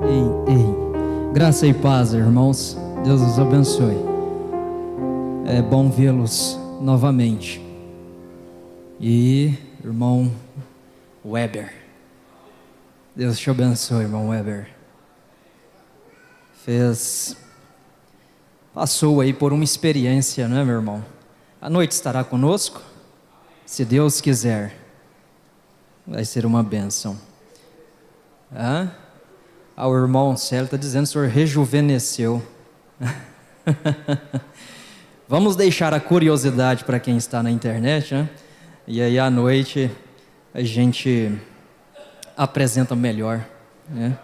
Ei. Graça e paz, irmãos. Deus os abençoe. É bom vê-los novamente. E irmão Weber, Deus te abençoe, irmão Weber. Passou aí por uma experiência, não é, meu irmão? À noite estará conosco, se Deus quiser. Vai ser uma bênção. O irmão Célio está dizendo que o senhor rejuvenesceu. Vamos deixar a curiosidade para quem está na internet, né? E aí à noite a gente apresenta melhor, né?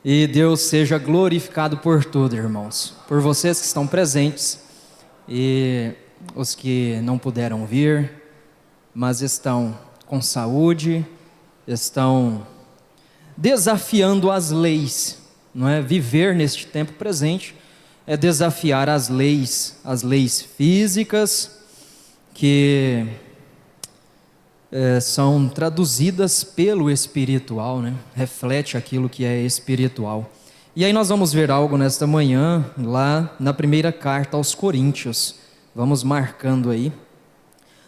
E Deus seja glorificado por tudo, irmãos. Por vocês que estão presentes e os que não puderam vir, mas estão com saúde, estão desafiando as leis, não é? Viver neste tempo presente é desafiar as leis físicas que são traduzidas pelo espiritual, né? Reflete aquilo que é espiritual. E aí nós vamos ver algo nesta manhã, lá na primeira carta aos Coríntios. Vamos marcando aí,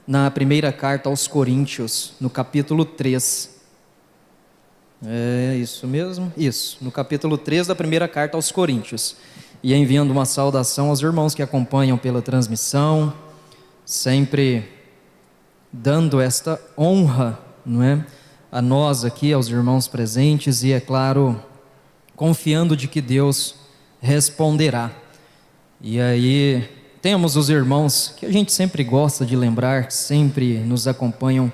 na primeira carta aos Coríntios, no capítulo 3. É isso mesmo? Isso, no capítulo 3 da primeira carta aos Coríntios. E enviando uma saudação aos irmãos que acompanham pela transmissão, sempre dando esta honra, não é, a nós aqui, aos irmãos presentes, e é claro, confiando de que Deus responderá. E aí temos os irmãos que a gente sempre gosta de lembrar, que sempre nos acompanham.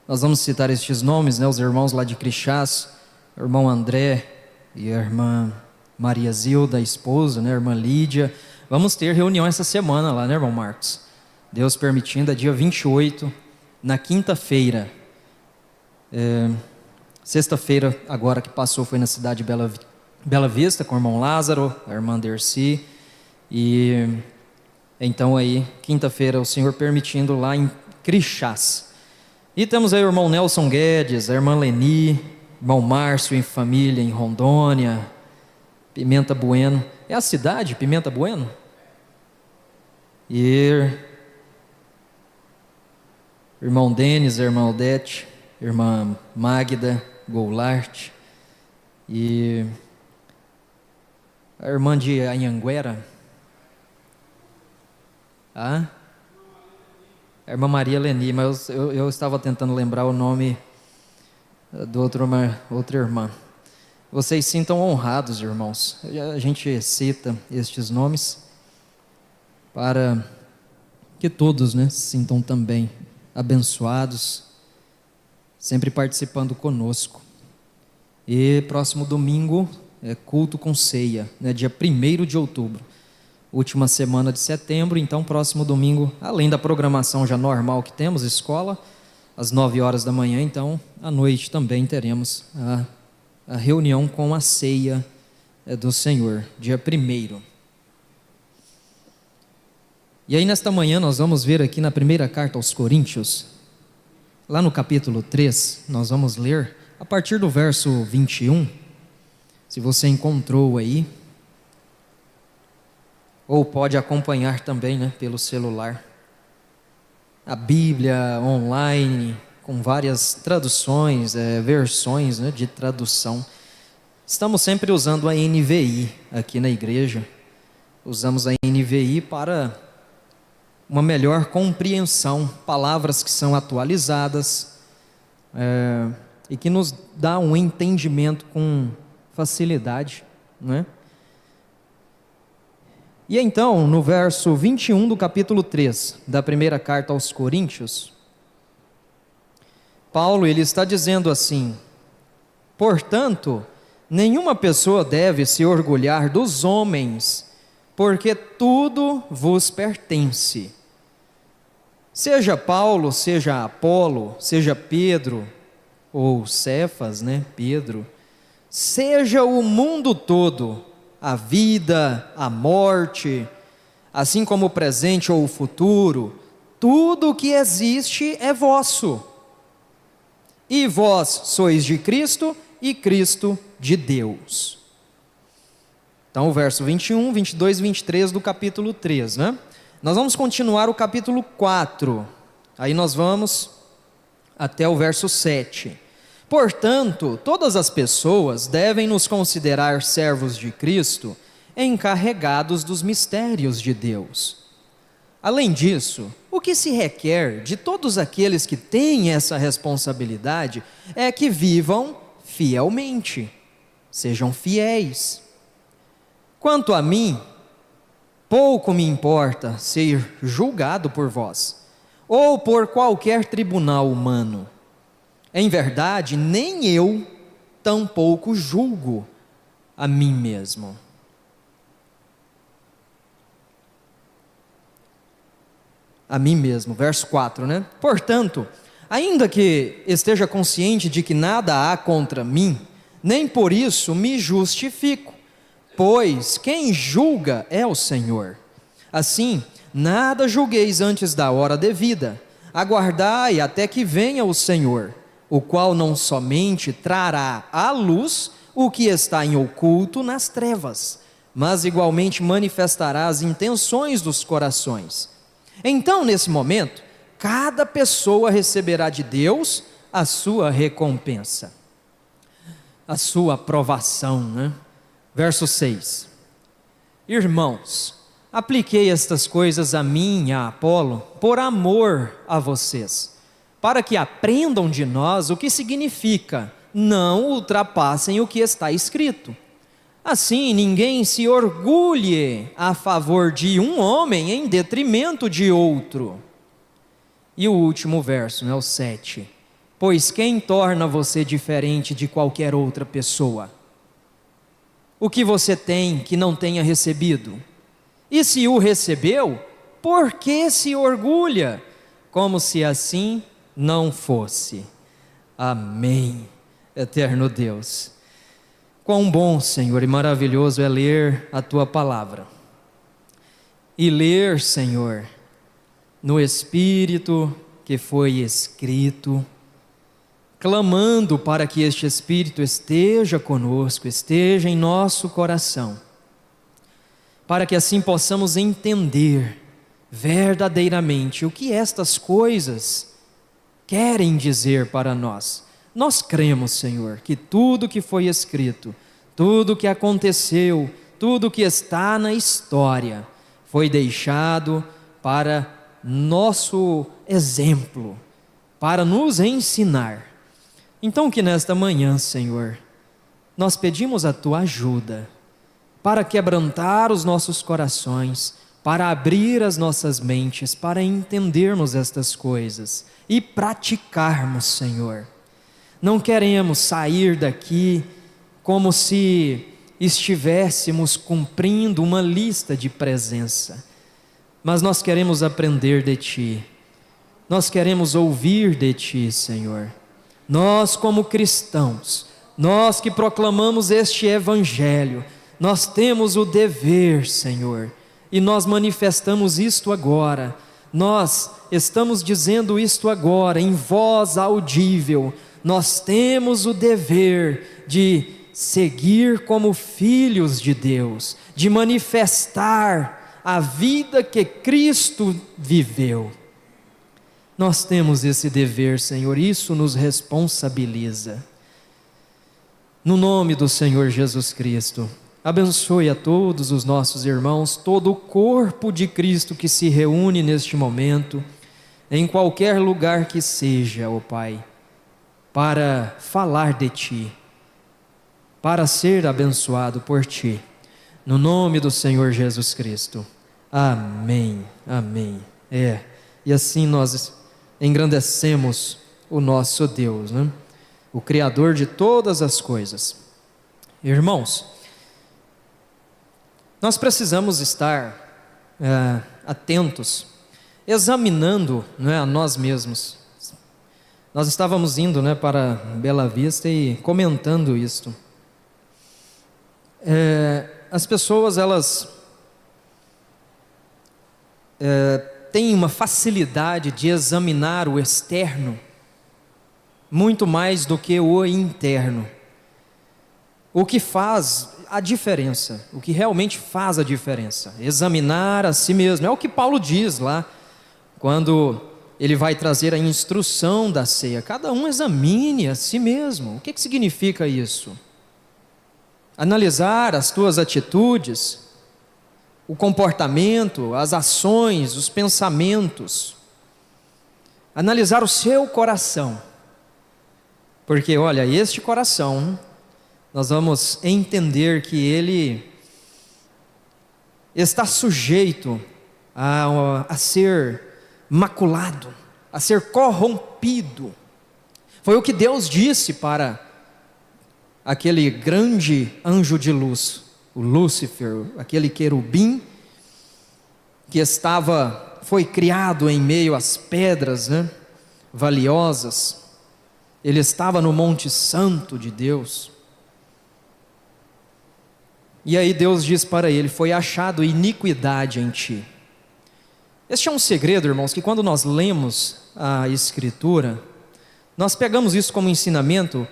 Nós vamos citar estes nomes, né? Os irmãos lá de Crixás, o irmão André e a irmã Maria Zilda, a esposa, né? A irmã Lídia. Vamos ter reunião essa semana lá, né, irmão Marcos? Deus permitindo, é dia 28, na quinta-feira. Sexta-feira, agora que passou, foi na cidade de Bela Vista, com o irmão Lázaro, a irmã Dercy. E então aí, quinta-feira, o Senhor permitindo, lá em Crixás. E temos aí o irmão Nelson Guedes, a irmã Leni, irmão Márcio em família em Rondônia, Pimenta Bueno. É a cidade, Pimenta Bueno? E irmão Denis, a irmã Odete, irmã Magda Goulart e a irmã de Anhanguera, a irmã Maria Leni, mas eu estava tentando lembrar o nome do outra irmã. Vocês sintam honrados, irmãos. A gente cita estes nomes para que todos, né, se sintam também abençoados, sempre participando conosco. E próximo domingo é culto com ceia, né, dia 1º de outubro, última semana de setembro. Então próximo domingo, além da programação já normal que temos, escola, às 9 horas da manhã, então à noite também teremos a reunião com a ceia do Senhor, dia 1º. E aí nesta manhã nós vamos ver aqui na primeira carta aos Coríntios, lá no capítulo 3, nós vamos ler a partir do verso 21, se você encontrou aí, ou pode acompanhar também, né, pelo celular. A Bíblia online, com várias traduções, versões, né, de tradução. Estamos sempre usando a NVI aqui na igreja, usamos a NVI para uma melhor compreensão, palavras que são atualizadas e que nos dá um entendimento com facilidade, não é? E então, no verso 21 do capítulo 3 da primeira carta aos Coríntios, Paulo ele está dizendo assim: portanto, nenhuma pessoa deve se orgulhar dos homens, porque tudo vos pertence. Seja Paulo, seja Apolo, seja Pedro, ou Cefas, né, Pedro, seja o mundo todo, a vida, a morte, assim como o presente ou o futuro, tudo o que existe é vosso. E vós sois de Cristo, e Cristo de Deus. Então o verso 21, 22 e 23 do capítulo 3, né? Nós vamos continuar o capítulo 4, aí nós vamos até o verso 7. Portanto, todas as pessoas devem nos considerar servos de Cristo, encarregados dos mistérios de Deus. Além disso, o que se requer de todos aqueles que têm essa responsabilidade é que vivam fielmente, sejam fiéis. Quanto a mim, pouco me importa ser julgado por vós, ou por qualquer tribunal humano. Em verdade, nem eu tampouco julgo a mim mesmo. A mim mesmo, verso 4, né? Portanto, ainda que esteja consciente de que nada há contra mim, nem por isso me justifico, pois quem julga é o Senhor. Assim, nada julgueis antes da hora devida, aguardai até que venha o Senhor, o qual não somente trará à luz o que está em oculto nas trevas, mas igualmente manifestará as intenções dos corações. Então, nesse momento, cada pessoa receberá de Deus a sua recompensa, a sua aprovação, né? Verso 6. Irmãos, apliquei estas coisas a mim e a Apolo por amor a vocês, para que aprendam de nós o que significa não ultrapassem o que está escrito. Assim, ninguém se orgulhe a favor de um homem em detrimento de outro. E o último verso, né, o 7. Pois quem torna você diferente de qualquer outra pessoa? O que você tem que não tenha recebido? E se o recebeu, por que se orgulha? Como se assim não fosse. Amém, eterno Deus. Quão bom, Senhor, e maravilhoso é ler a Tua palavra. E ler, Senhor, no Espírito que foi escrito, clamando para que este Espírito esteja conosco, esteja em nosso coração, para que assim possamos entender verdadeiramente o que estas coisas querem dizer para nós. Nós cremos, Senhor, que tudo que foi escrito, tudo que aconteceu, tudo que está na história, foi deixado para nosso exemplo, para nos ensinar. Então que nesta manhã, Senhor, nós pedimos a Tua ajuda, para quebrantar os nossos corações, para abrir as nossas mentes, para entendermos estas coisas e praticarmos, Senhor. Não queremos sair daqui como se estivéssemos cumprindo uma lista de presença, mas nós queremos aprender de Ti, nós queremos ouvir de Ti, Senhor. Nós como cristãos, nós que proclamamos este Evangelho, nós temos o dever, Senhor, e nós manifestamos isto agora, nós estamos dizendo isto agora em voz audível. Nós temos o dever de seguir como filhos de Deus, de manifestar a vida que Cristo viveu. Nós temos esse dever, Senhor, isso nos responsabiliza. No nome do Senhor Jesus Cristo, abençoe a todos os nossos irmãos, todo o corpo de Cristo que se reúne neste momento, em qualquer lugar que seja, ó Pai, para falar de Ti, para ser abençoado por Ti, no nome do Senhor Jesus Cristo. Amém, amém. E assim nós engrandecemos o nosso Deus, né? O Criador de todas as coisas. Irmãos, nós precisamos estar atentos, examinando, né, a nós mesmos. Nós estávamos indo, né, para Bela Vista e comentando isto. As pessoas, elas têm uma facilidade de examinar o externo muito mais do que o interno. o que faz a diferença, o que realmente faz a diferença. Examinar a si mesmo, é o que Paulo diz lá, quando ele vai trazer a instrução da ceia. Cada um examine a si mesmo. O que significa isso? Analisar as tuas atitudes, o comportamento, as ações, os pensamentos. Analisar o seu coração. Porque, olha, este coração, nós vamos entender que ele está sujeito a ser maculado, a ser corrompido. Foi o que Deus disse para aquele grande anjo de luz, o Lúcifer, aquele querubim que foi criado em meio às pedras, valiosas. Ele estava no Monte Santo de Deus. E aí Deus diz para ele: foi achado iniquidade em ti. Este é um segredo, irmãos, que quando nós lemos a Escritura, nós pegamos isso como ensinamento,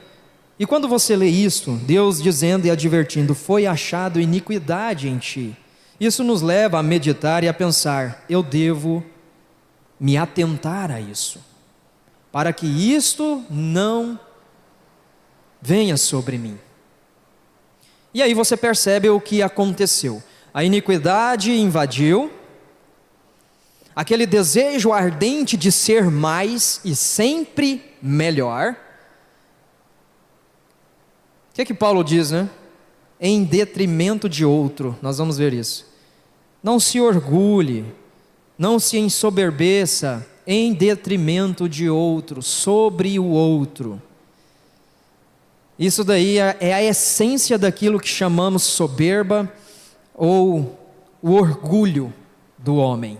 e quando você lê isto, Deus dizendo e advertindo: foi achado iniquidade em ti, isso nos leva a meditar e a pensar: eu devo me atentar a isso, para que isto não venha sobre mim. E aí você percebe o que aconteceu. A iniquidade invadiu, aquele desejo ardente de ser mais e sempre melhor. O que Paulo diz, em detrimento de outro, nós vamos ver isso. Não se orgulhe, não se ensoberbeça em detrimento de outro, sobre o outro. Isso daí é a essência daquilo que chamamos soberba ou o orgulho do homem.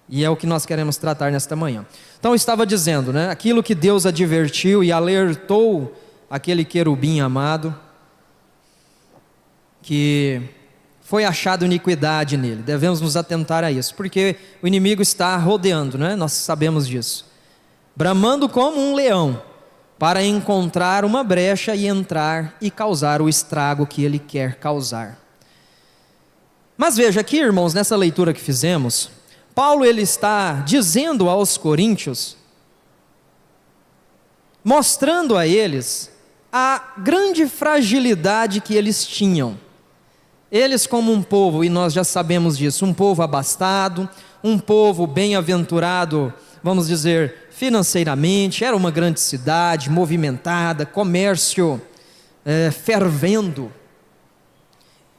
E é o que nós queremos tratar nesta manhã. Então eu estava dizendo, aquilo que Deus advertiu e alertou aquele querubim amado, que foi achado iniquidade nele. Devemos nos atentar a isso, porque o inimigo está rodeando, nós sabemos disso, bramando como um leão, para encontrar uma brecha e entrar e causar o estrago que ele quer causar. Mas veja aqui, irmãos, nessa leitura que fizemos, Paulo ele está dizendo aos coríntios, mostrando a eles a grande fragilidade que eles tinham. Eles como um povo, e nós já sabemos disso, um povo abastado, um povo bem-aventurado, vamos dizer, financeiramente, era uma grande cidade, movimentada, comércio fervendo.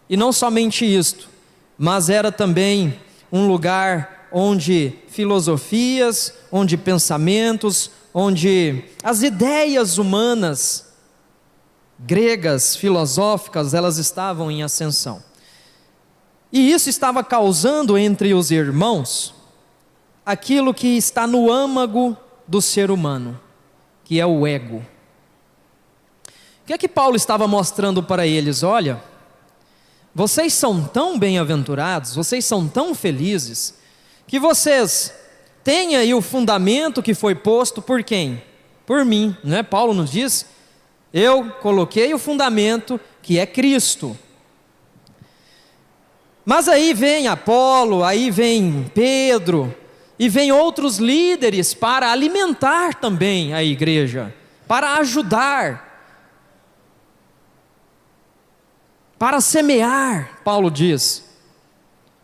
E não somente isto, mas era também um lugar onde filosofias, onde pensamentos, onde as ideias humanas, gregas, filosóficas, elas estavam em ascensão. E isso estava causando entre os irmãos aquilo que está no âmago do ser humano, que é o ego. O que é que Paulo estava mostrando para eles? Olha, vocês são tão bem-aventurados, vocês são tão felizes, que vocês têm aí o fundamento que foi posto por quem? Por mim, não é? Paulo nos diz: eu coloquei o fundamento que é Cristo. Mas aí vem Apolo, aí vem Pedro, e vem outros líderes para alimentar também a igreja, para ajudar, para semear, Paulo diz.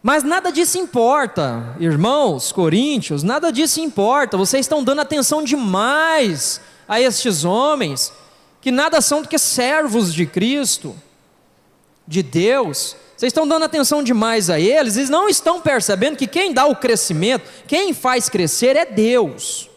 Mas nada disso importa, irmãos coríntios, nada disso importa. Vocês estão dando atenção demais a estes homens, que nada são do que servos de Cristo, de Deus. Vocês estão dando atenção demais a eles, e não estão percebendo que quem dá o crescimento, quem faz crescer é Deus.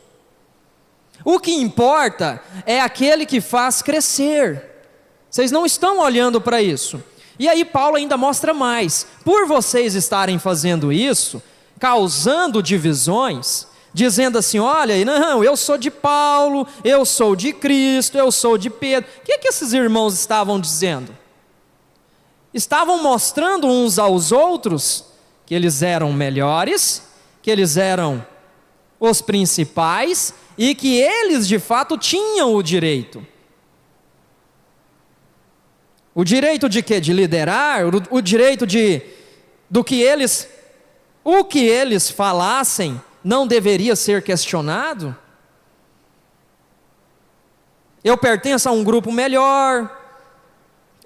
O que importa é aquele que faz crescer. Vocês não estão olhando para isso. E aí Paulo ainda mostra mais. Por vocês estarem fazendo isso, causando divisões, dizendo assim: olha, não, eu sou de Paulo, eu sou de Cristo, eu sou de Pedro. O que esses irmãos estavam dizendo? Estavam mostrando uns aos outros que eles eram melhores, que eles eram os principais e que eles de fato tinham o direito. O direito de quê? De liderar? O direito o que eles falassem não deveria ser questionado? Eu pertenço a um grupo melhor.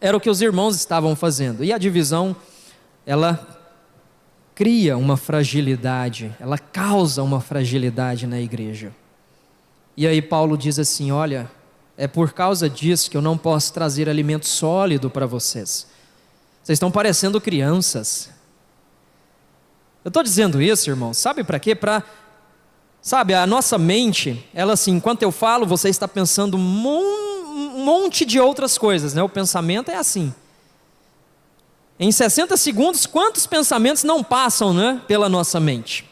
Era o que os irmãos estavam fazendo. E a divisão, ela cria uma fragilidade, ela causa uma fragilidade na igreja. E aí Paulo diz assim: olha, é por causa disso que eu não posso trazer alimento sólido para vocês. Vocês estão parecendo crianças. Eu estou dizendo isso, irmãos, sabe para quê? Sabe, a nossa mente, ela assim, enquanto eu falo, você está pensando um monte de outras coisas, né? O pensamento é assim. Em 60 segundos, quantos pensamentos não passam, né, pela nossa mente?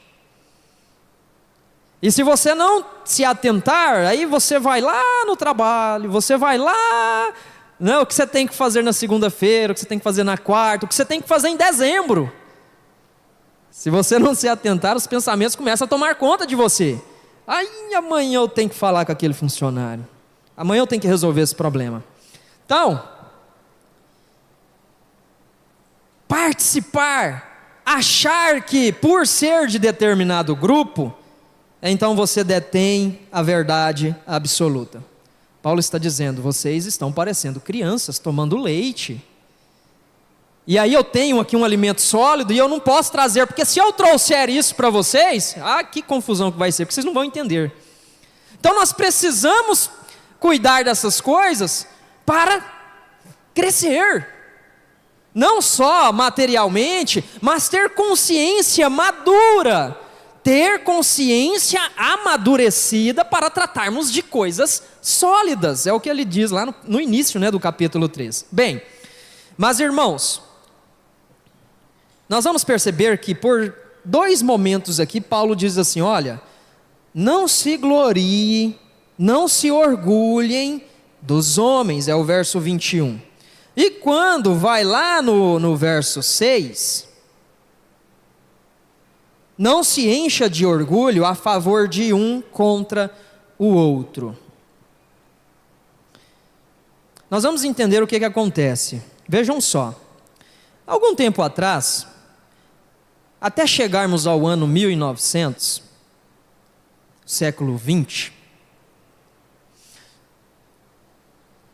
E se você não se atentar, aí você vai lá no trabalho, você vai lá, né, o que você tem que fazer na segunda-feira, o que você tem que fazer na quarta, o que você tem que fazer em dezembro. Se você não se atentar, os pensamentos começam a tomar conta de você. Aí amanhã eu tenho que falar com aquele funcionário. Amanhã eu tenho que resolver esse problema. Então, participar, achar que por ser de determinado grupo, então você detém a verdade absoluta. Paulo está dizendo: vocês estão parecendo crianças tomando leite. E aí eu tenho aqui um alimento sólido e eu não posso trazer, porque se eu trouxer isso para vocês, que confusão que vai ser, porque vocês não vão entender. Então nós precisamos cuidar dessas coisas para crescer. Não só materialmente, mas ter consciência madura. Ter consciência amadurecida para tratarmos de coisas sólidas. É o que ele diz lá no início, né, do capítulo 3. Bem, mas irmãos, nós vamos perceber que por 2 momentos aqui, Paulo diz assim: olha, não se gloriem, não se orgulhem dos homens, é o verso 21. E quando vai lá no verso 6, não se encha de orgulho a favor de um contra o outro. Nós vamos entender o que acontece. Vejam só, algum tempo atrás, até chegarmos ao ano 1900, século 20,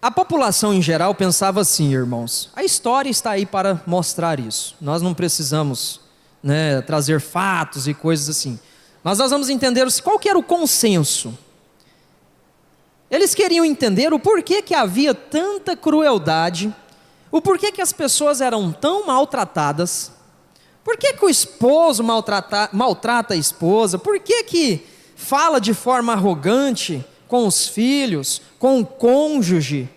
a população em geral pensava assim, irmãos, a história está aí para mostrar isso, nós não precisamos, né, trazer fatos e coisas assim, mas nós vamos entender qual que era o consenso. Eles queriam entender o porquê que havia tanta crueldade, o porquê que as pessoas eram tão maltratadas, por que o esposo maltrata a esposa, por que fala de forma arrogante com os filhos, com o cônjuge,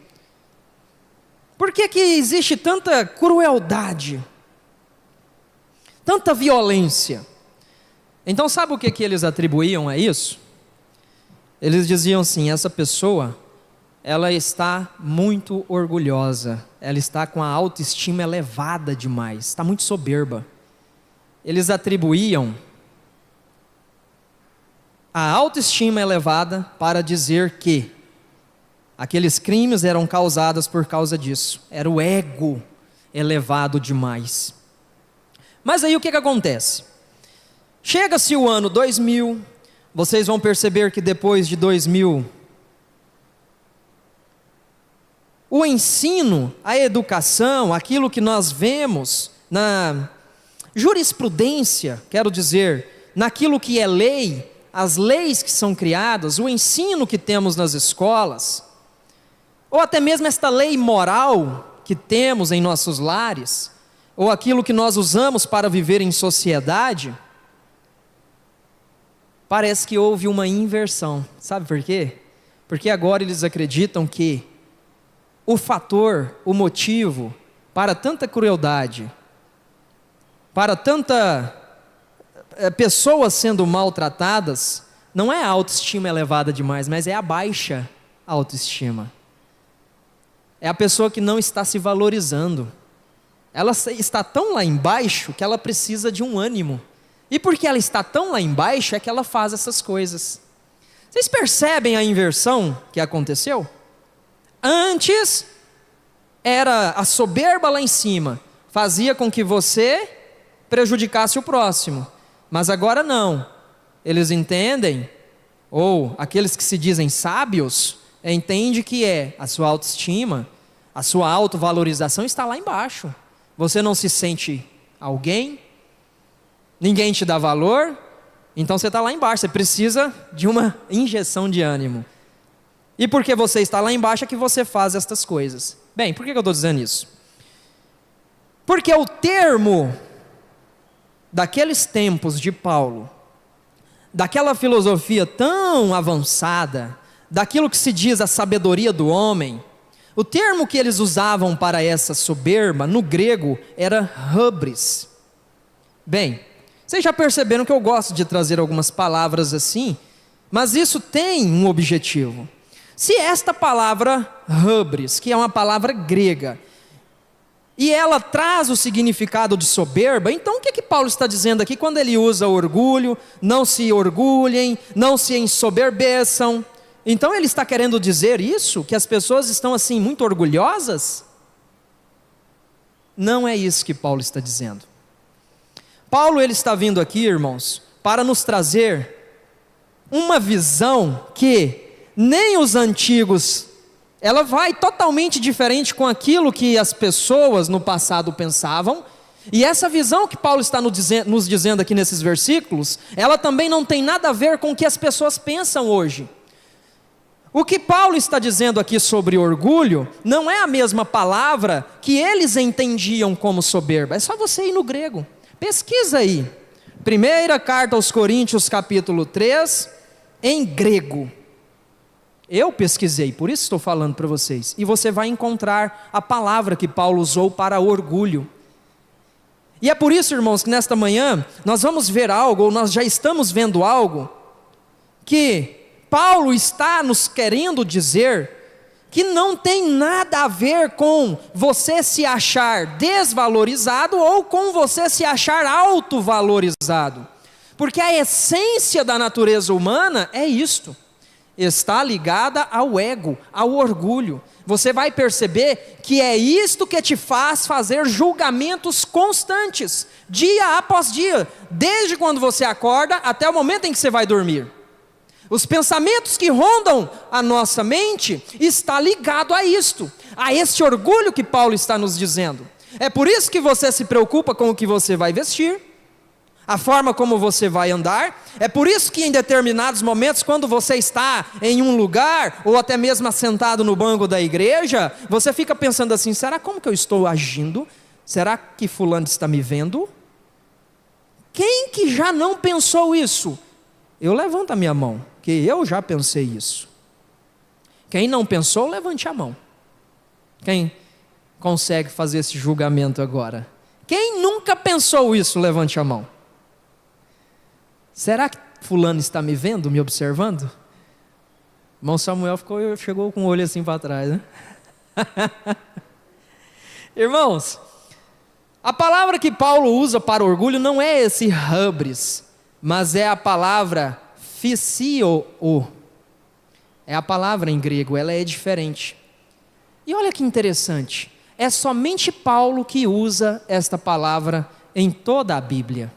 por que existe tanta crueldade, tanta violência? Então sabe o que eles atribuíam a isso? Eles diziam assim: essa pessoa, ela está muito orgulhosa, ela está com a autoestima elevada demais, está muito soberba. Eles atribuíam a autoestima elevada para dizer que aqueles crimes eram causados por causa disso, era o ego elevado demais. Mas aí o que acontece? Chega-se o ano 2000, vocês vão perceber que depois de 2000, o ensino, a educação, aquilo que nós vemos na jurisprudência, quero dizer, naquilo que é lei, as leis que são criadas, o ensino que temos nas escolas, ou até mesmo esta lei moral que temos em nossos lares, ou aquilo que nós usamos para viver em sociedade, parece que houve uma inversão. Sabe por quê? Porque agora eles acreditam que o fator, o motivo para tanta crueldade, para tanta pessoas sendo maltratadas, não é a autoestima elevada demais, mas é a baixa autoestima. É a pessoa que não está se valorizando. Ela está tão lá embaixo que ela precisa de um ânimo. E porque ela está tão lá embaixo é que ela faz essas coisas. Vocês percebem a inversão que aconteceu? Antes, era a soberba lá em cima, fazia com que você prejudicasse o próximo. Mas agora não. Eles entendem, ou aqueles que se dizem sábios, entendem que a sua autoestima, a sua autovalorização está lá embaixo. Você não se sente alguém, ninguém te dá valor, então você está lá embaixo, você precisa de uma injeção de ânimo. E porque você está lá embaixo é que você faz estas coisas. Bem, por que eu estou dizendo isso? Porque o termo daqueles tempos de Paulo, daquela filosofia tão avançada, daquilo que se diz a sabedoria do homem, o termo que eles usavam para essa soberba, no grego, era hubris. Bem, vocês já perceberam que eu gosto de trazer algumas palavras assim, mas isso tem um objetivo. Se esta palavra hubris, que é uma palavra grega, e ela traz o significado de soberba, então o que Paulo está dizendo aqui quando ele usa orgulho? Não se orgulhem, não se ensoberbeçam. Então ele está querendo dizer isso? Que as pessoas estão assim muito orgulhosas? Não é isso que Paulo está dizendo. Paulo ele está vindo aqui, irmãos, para nos trazer uma visão que nem os antigos, ela vai totalmente diferente com aquilo que as pessoas no passado pensavam, e essa visão que Paulo está nos dizendo aqui nesses versículos, ela também não tem nada a ver com o que as pessoas pensam hoje. O que Paulo está dizendo aqui sobre orgulho, não é a mesma palavra que eles entendiam como soberba, é só você ir no grego, pesquisa aí, primeira carta aos Coríntios capítulo 3, em grego. Eu pesquisei, por isso estou falando para vocês. E você vai encontrar a palavra que Paulo usou para orgulho. E é por isso, irmãos, que nesta manhã nós vamos ver algo, ou nós já estamos vendo algo, que Paulo está nos querendo dizer que não tem nada a ver com você se achar desvalorizado ou com você se achar autovalorizado. Porque a essência da natureza humana é isto. Está ligada ao ego, ao orgulho. Você vai perceber que é isto que te faz fazer julgamentos constantes, dia após dia, desde quando você acorda até o momento em que você vai dormir. Os pensamentos que rondam a nossa mente está ligado a isto, a este orgulho que Paulo está nos dizendo. É por isso que você se preocupa com o que você vai vestir, a forma como você vai andar. É por isso que em determinados momentos, quando você está em um lugar, ou até mesmo assentado no banco da igreja, você fica pensando assim, será como que eu estou agindo? Será que fulano está me vendo? Quem que já não pensou isso? Eu levanto a minha mão, que eu já pensei isso. Quem não pensou, levante a mão. Quem consegue fazer esse julgamento agora? Quem nunca pensou isso, levante a mão. Será que fulano está me vendo, me observando? Irmão Samuel chegou com o olho assim para trás, né? Irmãos, a palavra que Paulo usa para orgulho não é esse hubris, mas é a palavra physio. É a palavra em grego, ela é diferente. E olha que interessante, é somente Paulo que usa esta palavra em toda a Bíblia.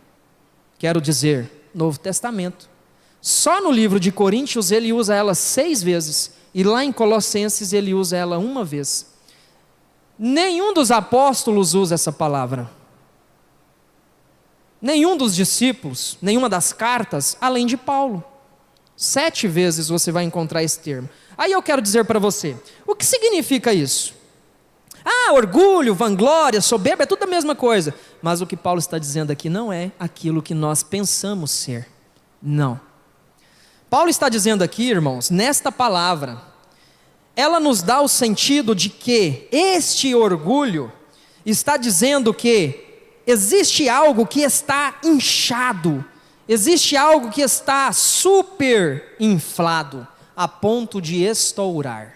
Quero dizer, Novo Testamento. Só no livro de Coríntios ele usa ela 6 vezes, e lá em Colossenses ele usa ela 1 vez. Nenhum dos apóstolos usa essa palavra. Nenhum dos discípulos, nenhuma das cartas, além de Paulo. 7 vezes você vai encontrar esse termo. Aí eu quero dizer para você, o que significa isso? Orgulho, vanglória, soberba, é tudo a mesma coisa. Mas o que Paulo está dizendo aqui não é aquilo que nós pensamos ser. Não. Paulo está dizendo aqui, irmãos, nesta palavra, ela nos dá o sentido de que este orgulho está dizendo que existe algo que está inchado, existe algo que está super inflado, a ponto de estourar.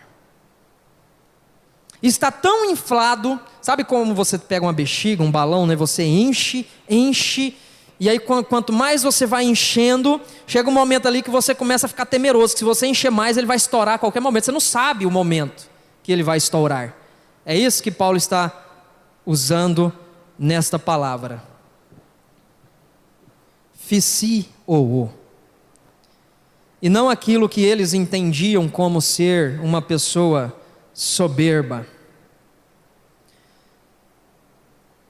Está tão inflado, sabe como você pega uma bexiga, um balão, né? Você enche, e aí quanto mais você vai enchendo, chega um momento ali que você começa a ficar temeroso, que se você encher mais ele vai estourar a qualquer momento, você não sabe o momento que ele vai estourar. É isso que Paulo está usando nesta palavra. Physio. E não aquilo que eles entendiam como ser uma pessoa soberba.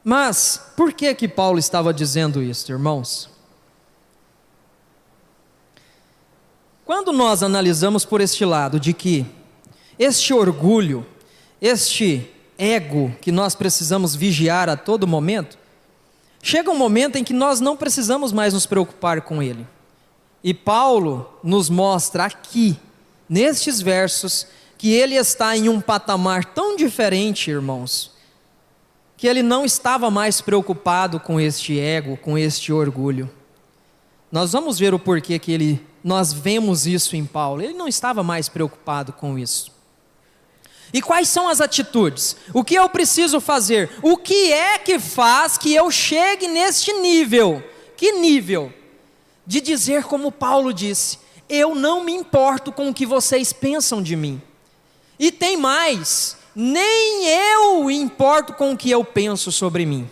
Mas, por que Paulo estava dizendo isso, irmãos? Quando nós analisamos por este lado de que este orgulho, este ego que nós precisamos vigiar a todo momento, chega um momento em que nós não precisamos mais nos preocupar com ele. E Paulo nos mostra aqui, nestes versos, que ele está em um patamar tão diferente, irmãos, que ele não estava mais preocupado com este ego, com este orgulho. Nós vamos ver o porquê que nós vemos isso em Paulo. Ele não estava mais preocupado com isso. E quais são as atitudes? O que eu preciso fazer? O que é que faz que eu chegue neste nível? Que nível? De dizer como Paulo disse: eu não me importo com o que vocês pensam de mim. E tem mais, nem eu importo com o que eu penso sobre mim.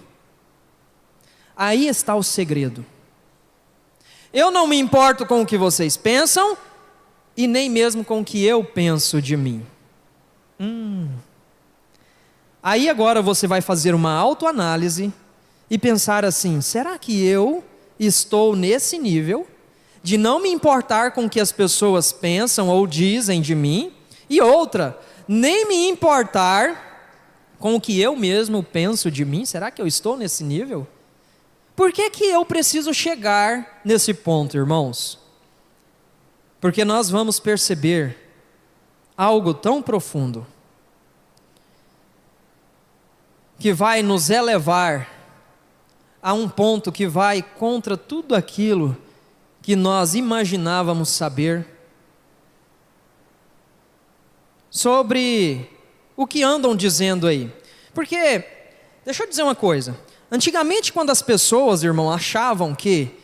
Aí está o segredo. Eu não me importo com o que vocês pensam, e nem mesmo com o que eu penso de mim. Aí agora você vai fazer uma autoanálise e pensar assim: será que eu estou nesse nível de não me importar com o que as pessoas pensam ou dizem de mim? E outra, nem me importar com o que eu mesmo penso de mim? Será que eu estou nesse nível? Por que eu preciso chegar nesse ponto, irmãos? Porque nós vamos perceber algo tão profundo que vai nos elevar a um ponto que vai contra tudo aquilo que nós imaginávamos saber sobre o que andam dizendo aí. Porque, deixa eu dizer uma coisa, antigamente quando as pessoas, irmão, achavam que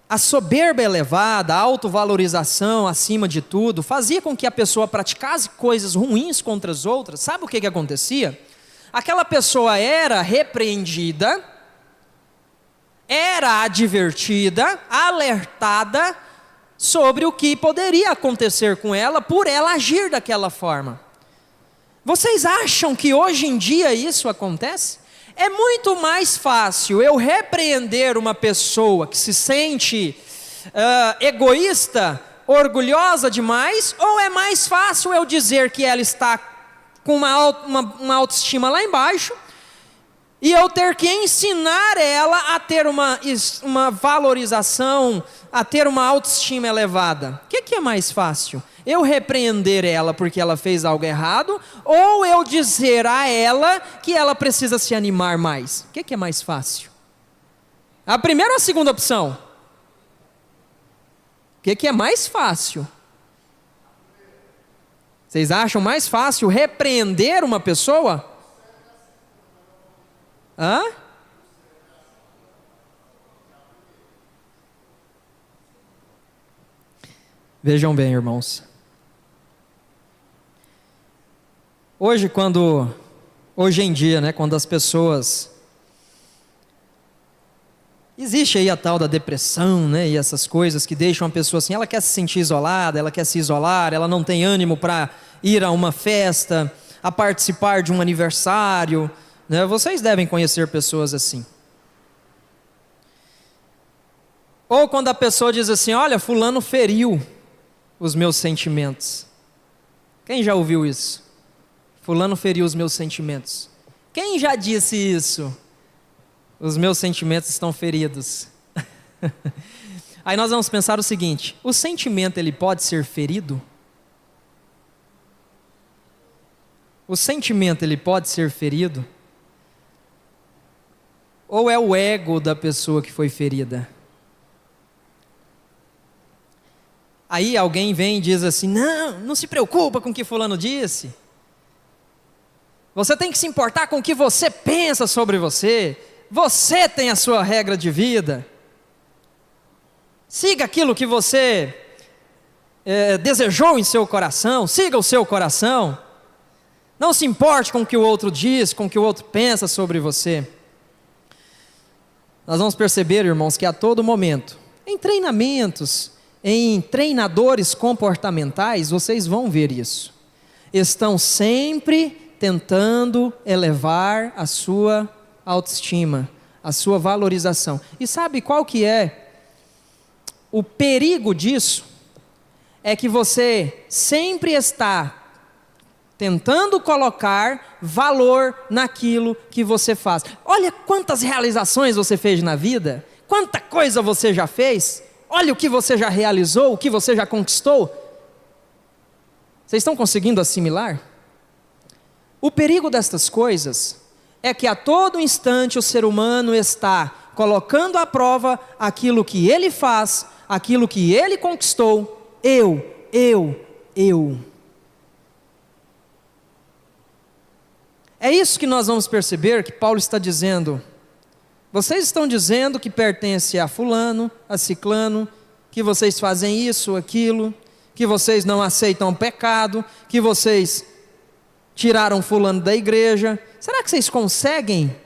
a soberba elevada, a autovalorização acima de tudo, fazia com que a pessoa praticasse coisas ruins contra as outras, sabe o que acontecia? Aquela pessoa era repreendida, era advertida, alertada sobre o que poderia acontecer com ela por ela agir daquela forma. Vocês acham que hoje em dia isso acontece? É muito mais fácil eu repreender uma pessoa que se sente egoísta, orgulhosa demais, ou é mais fácil eu dizer que ela está com uma autoestima lá embaixo, e eu ter que ensinar ela a ter uma valorização, a ter uma autoestima elevada? O que é mais fácil? Eu repreender ela porque ela fez algo errado, ou eu dizer a ela que ela precisa se animar mais? O que é mais fácil? A primeira ou a segunda opção? O que é mais fácil? Vocês acham mais fácil repreender uma pessoa? Hã? Vejam bem, irmãos. Hoje em dia, né, quando as pessoas... Existe aí a tal da depressão, né, e essas coisas que deixam a pessoa assim, ela quer se sentir isolada, ela quer se isolar, ela não tem ânimo para ir a uma festa, a participar de um aniversário, né? Vocês devem conhecer pessoas assim. Ou quando a pessoa diz assim: olha, fulano feriu os meus sentimentos. Quem já ouviu isso? Fulano feriu os meus sentimentos. Quem já disse isso? Os meus sentimentos estão feridos. Aí nós vamos pensar o seguinte: o sentimento ele pode ser ferido? O sentimento ele pode ser ferido? Ou é o ego da pessoa que foi ferida? Aí alguém vem e diz assim: não se preocupa com o que fulano disse. Você tem que se importar com o que você pensa sobre você. Você tem a sua regra de vida. Siga aquilo que você desejou em seu coração. Siga o seu coração. Não se importe com o que o outro diz, com o que o outro pensa sobre você. Nós vamos perceber, irmãos, que a todo momento, em treinamentos, em treinadores comportamentais, vocês vão ver isso. Estão sempre tentando elevar a sua autoestima, a sua valorização. E sabe qual que é o perigo disso? É que você sempre está tentando colocar valor naquilo que você faz. Olha quantas realizações você fez na vida, quanta coisa você já fez, olha o que você já realizou, o que você já conquistou. Vocês estão conseguindo assimilar? O perigo destas coisas é que a todo instante o ser humano está colocando à prova aquilo que ele faz, aquilo que ele conquistou. Eu. É isso que nós vamos perceber que Paulo está dizendo. Vocês estão dizendo que pertence a fulano, a ciclano, que vocês fazem isso, aquilo, que vocês não aceitam o pecado, que vocês tiraram fulano da igreja. Será que vocês conseguem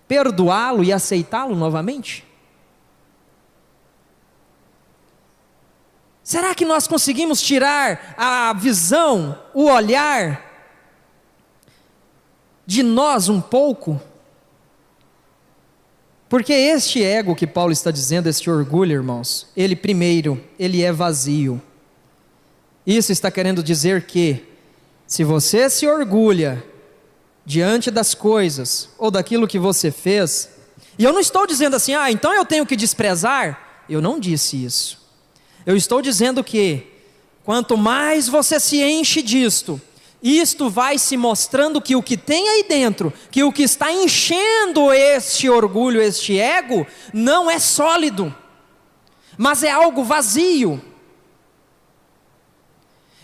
perdoá-lo e aceitá-lo novamente? Será que nós conseguimos tirar a visão, o olhar de nós um pouco? Porque este ego que Paulo está dizendo, este orgulho, irmãos, ele é vazio. Isso está querendo dizer que, se você se orgulha diante das coisas, ou daquilo que você fez, e eu não estou dizendo assim, então eu tenho que desprezar, eu não disse isso. Eu estou dizendo que, quanto mais você se enche disto, isto vai se mostrando que o que tem aí dentro, que o que está enchendo este orgulho, este ego, não é sólido, mas é algo vazio.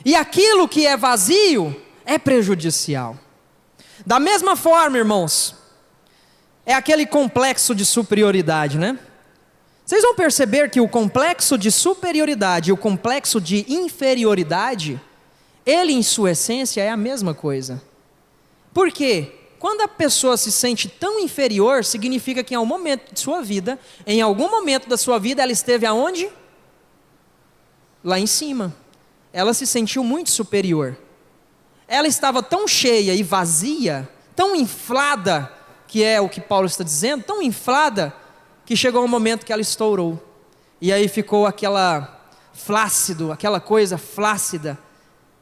E aquilo que é vazio é prejudicial. Da mesma forma, irmãos, é aquele complexo de superioridade, né? Vocês vão perceber que o complexo de superioridade e o complexo de inferioridade, ele em sua essência é a mesma coisa. Por quê? Quando a pessoa se sente tão inferior, significa que em algum momento de sua vida, em algum momento da sua vida, ela esteve aonde? Lá em cima. Ela se sentiu muito superior. Ela estava tão cheia e vazia, tão inflada, que é o que Paulo está dizendo, tão inflada, que chegou um momento que ela estourou. E aí ficou aquela coisa flácida.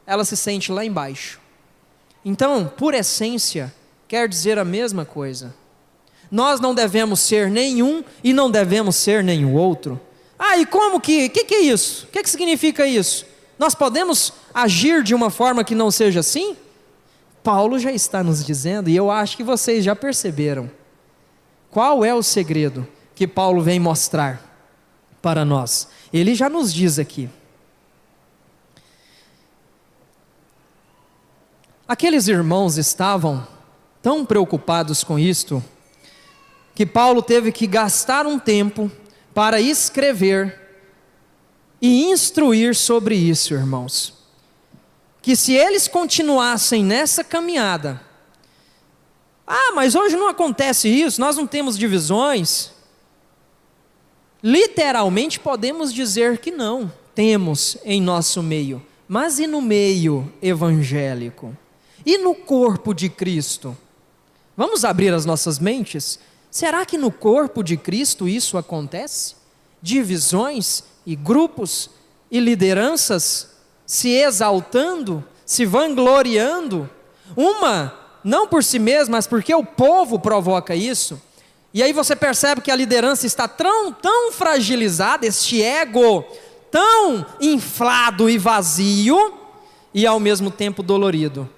Ela se sente lá embaixo. Então, por essência, quer dizer a mesma coisa. Nós não devemos ser nenhum e não devemos ser nenhum outro. E como que é isso? O que significa isso? Nós podemos agir de uma forma que não seja assim? Paulo já está nos dizendo, e eu acho que vocês já perceberam. Qual é o segredo que Paulo vem mostrar para nós? Ele já nos diz aqui. Aqueles irmãos estavam tão preocupados com isto, que Paulo teve que gastar um tempo para escrever e instruir sobre isso, irmãos. Que se eles continuassem nessa caminhada, mas hoje não acontece isso, nós não temos divisões. Literalmente podemos dizer que não temos em nosso meio, mas e no meio evangélico? E no corpo de Cristo? Vamos abrir as nossas mentes? Será que no corpo de Cristo isso acontece? Divisões e grupos e lideranças se exaltando, se vangloriando, uma não por si mesma, mas porque o povo provoca isso. E aí você percebe que a liderança está tão fragilizada, este ego tão inflado e vazio, e ao mesmo tempo dolorido.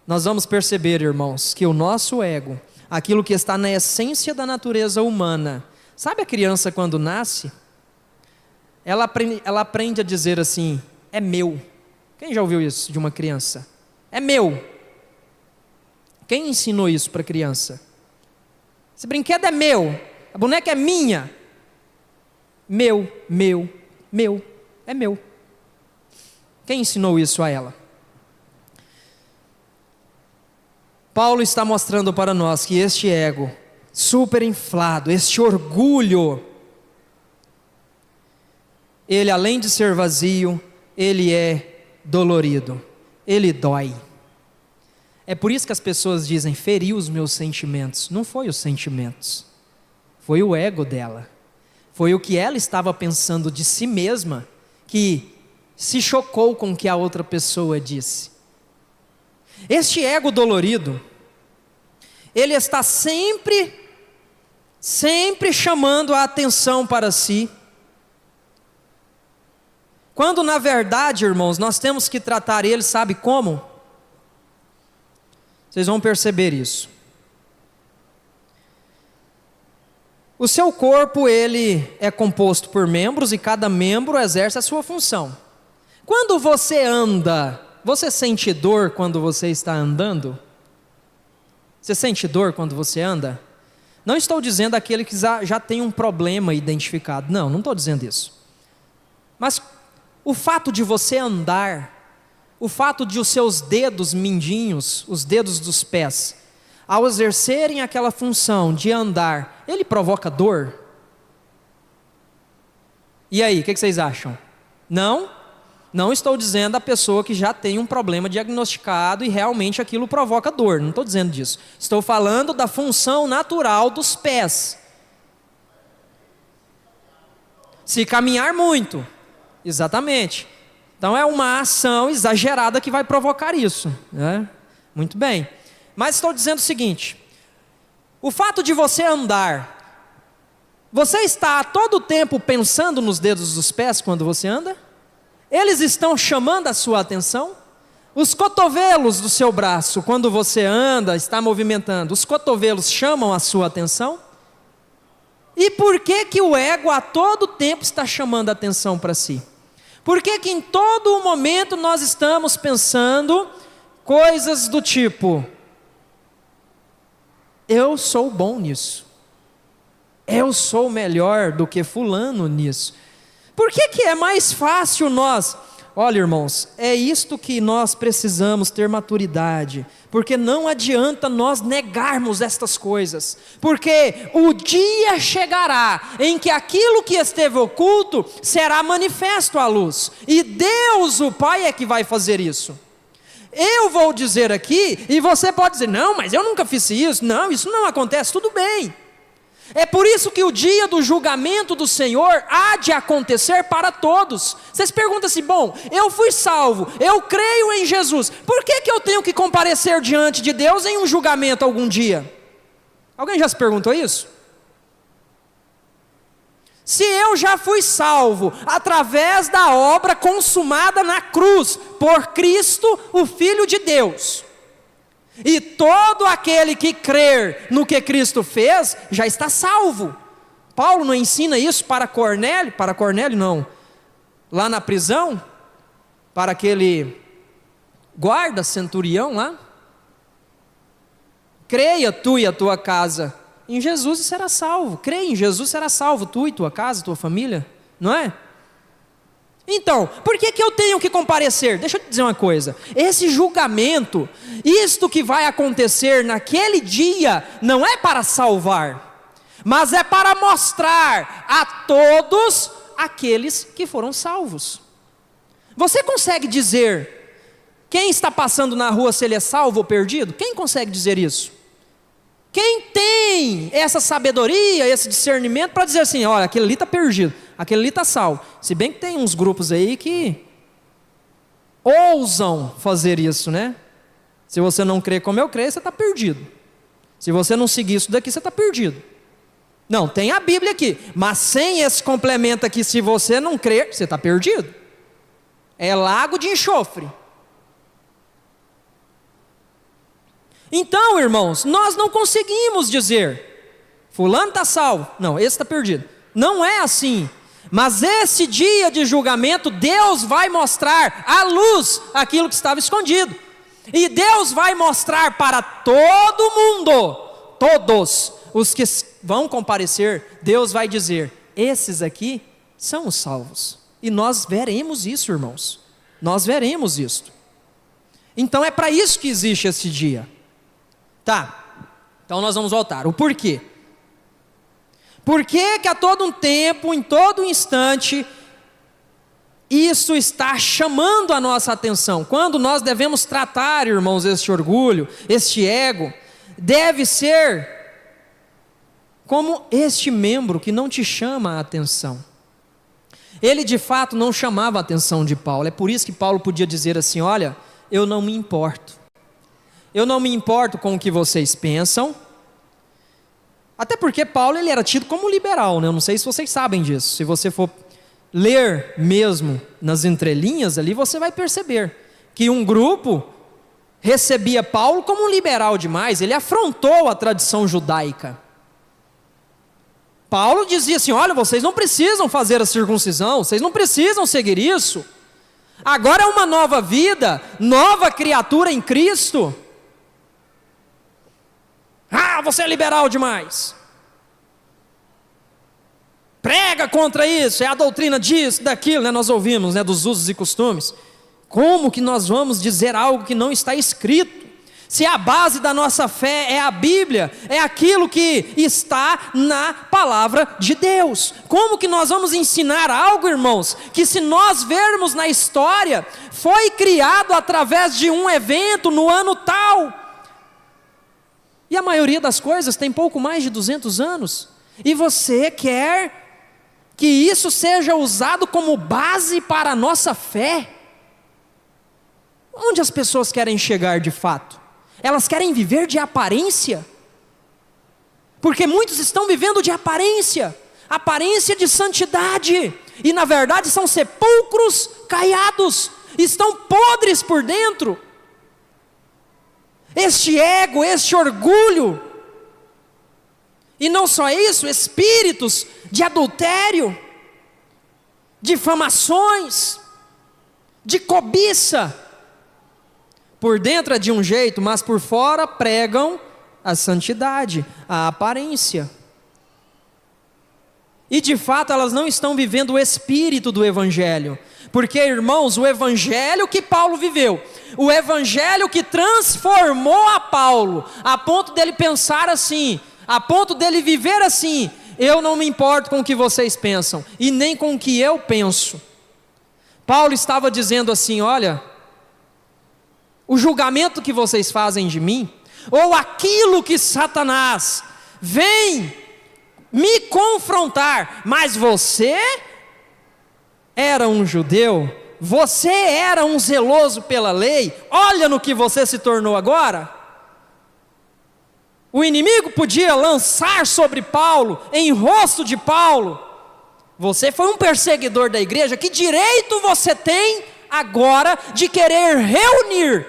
Nós vamos perceber, irmãos, que o nosso ego, aquilo que está na essência da natureza humana, sabe a criança quando nasce? Ela aprende a dizer assim, é meu. Quem já ouviu isso de uma criança? É meu. Quem ensinou isso para a criança? Esse brinquedo é meu, a boneca é minha. Meu, é meu. Quem ensinou isso a ela? Paulo está mostrando para nós que este ego super inflado, este orgulho, ele além de ser vazio, ele é dolorido, ele dói. É por isso que as pessoas dizem, feriu os meus sentimentos. Não foi os sentimentos, foi o ego dela. Foi o que ela estava pensando de si mesma, que se chocou com o que a outra pessoa disse. Este ego dolorido, ele está sempre chamando a atenção para si, quando na verdade, irmãos, nós temos que tratar ele, sabe como? Vocês vão perceber isso. O seu corpo, ele é composto por membros e cada membro exerce a sua função. Quando você anda, você sente dor quando você está andando? Você sente dor quando você anda? Não estou dizendo aquele que já tem um problema identificado. Não estou dizendo isso. Mas o fato de você andar, o fato de os seus dedos mindinhos, os dedos dos pés, ao exercerem aquela função de andar, ele provoca dor? E aí, o que vocês acham? Não estou dizendo a pessoa que já tem um problema diagnosticado e realmente aquilo provoca dor, não estou dizendo disso. Estou falando da função natural dos pés. Se caminhar muito, exatamente. Então é uma ação exagerada que vai provocar isso, né? Muito bem. Mas estou dizendo o seguinte, o fato de você andar, você está a todo tempo pensando nos dedos dos pés quando você anda? Eles estão chamando a sua atenção? Os cotovelos do seu braço, quando você anda, está movimentando, os cotovelos chamam a sua atenção? E por que o ego a todo tempo está chamando a atenção para si? Por que em todo momento nós estamos pensando coisas do tipo, eu sou bom nisso, eu sou melhor do que fulano nisso? Por que é mais fácil nós... Olha, irmãos, é isto que nós precisamos ter maturidade, porque não adianta nós negarmos estas coisas, porque o dia chegará em que aquilo que esteve oculto será manifesto à luz, e Deus, o Pai, é que vai fazer isso. Eu vou dizer aqui, e você pode dizer, não, mas eu nunca fiz isso, não, isso não acontece, tudo bem. É por isso que o dia do julgamento do Senhor há de acontecer para todos. Vocês perguntam assim, bom, eu fui salvo, eu creio em Jesus, por que eu tenho que comparecer diante de Deus em um julgamento algum dia? Alguém já se perguntou isso? Se eu já fui salvo através da obra consumada na cruz, por Cristo, o Filho de Deus, e todo aquele que crer no que Cristo fez, já está salvo. Paulo não ensina isso para Cornélio não, lá na prisão, para aquele guarda, centurião lá. Creia tu e a tua casa em Jesus e será salvo. Creia em Jesus, será salvo, tu e tua casa, tua família, não é? Então, por que eu tenho que comparecer? Deixa eu te dizer uma coisa, esse julgamento, isto que vai acontecer naquele dia, não é para salvar, mas é para mostrar a todos aqueles que foram salvos. Você consegue dizer quem está passando na rua se ele é salvo ou perdido? Quem consegue dizer isso? Quem tem essa sabedoria, esse discernimento para dizer assim, olha, aquele ali está perdido, aquele ali está salvo. Se bem que tem uns grupos aí que ousam fazer isso, né? Se você não crê como eu creio, você está perdido. Se você não seguir isso daqui, você está perdido. Não, tem a Bíblia aqui, mas sem esse complemento aqui, se você não crer, você está perdido. É lago de enxofre. Então, irmãos, nós não conseguimos dizer, fulano está salvo, não, esse está perdido. Não é assim, mas esse dia de julgamento, Deus vai mostrar à luz aquilo que estava escondido, e Deus vai mostrar para todo mundo, todos os que vão comparecer, Deus vai dizer, esses aqui são os salvos, e nós veremos isso, irmãos, nós veremos isso. Então é para isso que existe esse dia. Tá, então nós vamos voltar. O porquê? Por que a todo um tempo, em todo instante, isso está chamando a nossa atenção? Quando nós devemos tratar, irmãos, este orgulho, este ego, deve ser como este membro que não te chama a atenção. Ele de fato não chamava a atenção de Paulo, é por isso que Paulo podia dizer assim: olha, eu não me importo. Eu não me importo com o que vocês pensam. Até porque Paulo ele era tido como liberal, né? Eu não sei se vocês sabem disso. Se você for ler mesmo nas entrelinhas ali, você vai perceber que um grupo recebia Paulo como um liberal demais. Ele afrontou a tradição judaica. Paulo dizia assim: olha, vocês não precisam fazer a circuncisão, vocês não precisam seguir isso. Agora é uma nova vida, nova criatura em Cristo. Ah, você é liberal demais. Prega contra isso, é a doutrina disso, daquilo, né? Nós ouvimos, né, dos usos e costumes. Como que nós vamos dizer algo que não está escrito? Se a base da nossa fé é a Bíblia, é aquilo que está na palavra de Deus. Como que nós vamos ensinar algo, irmãos, que se nós vermos na história, foi criado através de um evento no ano tal? E a maioria das coisas tem pouco mais de 200 anos. E você quer que isso seja usado como base para a nossa fé? Onde as pessoas querem chegar de fato? Elas querem viver de aparência? Porque muitos estão vivendo de aparência, aparência de santidade, e na verdade são sepulcros caiados, estão podres por dentro. Este ego, este orgulho, e não só isso, espíritos de adultério, difamações, de cobiça. Por dentro é de um jeito, mas por fora pregam a santidade, a aparência. E de fato elas não estão vivendo o espírito do Evangelho. Porque, irmãos, o Evangelho que Paulo viveu, o Evangelho que transformou a Paulo, a ponto dele pensar assim, a ponto dele viver assim: eu não me importo com o que vocês pensam, e nem com o que eu penso. Paulo estava dizendo assim: olha, o julgamento que vocês fazem de mim, ou aquilo que Satanás vem me confrontar, mas você era um judeu, você era um zeloso pela lei, olha no que você se tornou agora. O inimigo podia lançar sobre Paulo, em rosto de Paulo: você foi um perseguidor da igreja, que direito você tem agora de querer reunir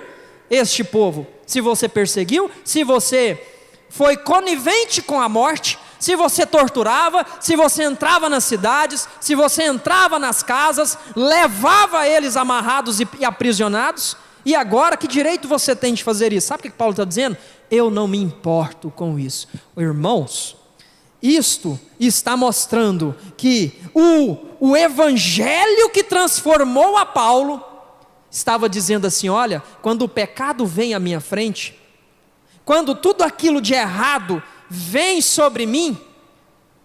este povo? Se você perseguiu, se você foi conivente com a morte, se você torturava, se você entrava nas cidades, se você entrava nas casas, levava eles amarrados e aprisionados, e agora que direito você tem de fazer isso? Sabe o que Paulo está dizendo? Eu não me importo com isso. Irmãos, isto está mostrando que o Evangelho que transformou a Paulo estava dizendo assim: olha, quando o pecado vem à minha frente, quando tudo aquilo de errado vem sobre mim,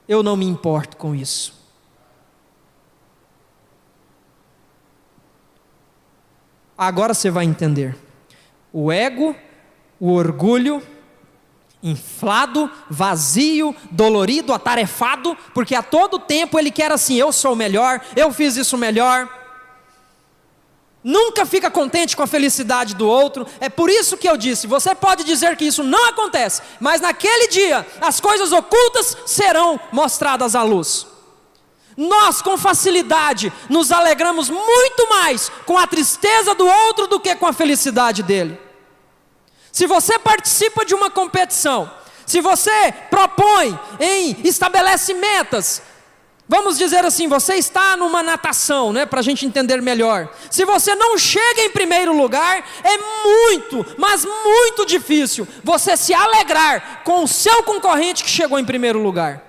eu não me importo com isso. Agora você vai entender. O ego, o orgulho, inflado, vazio, dolorido, atarefado, porque a todo tempo ele quer assim: eu sou o melhor, eu fiz isso melhor. Nunca fica contente com a felicidade do outro. É por isso que eu disse: você pode dizer que isso não acontece, mas naquele dia as coisas ocultas serão mostradas à luz. Nós com facilidade nos alegramos muito mais com a tristeza do outro do que com a felicidade dele. Se você participa de uma competição, se você propõe, estabelece metas, vamos dizer assim, você está numa natação, né, para a gente entender melhor. Se você não chega em primeiro lugar, é muito, mas muito difícil você se alegrar com o seu concorrente que chegou em primeiro lugar.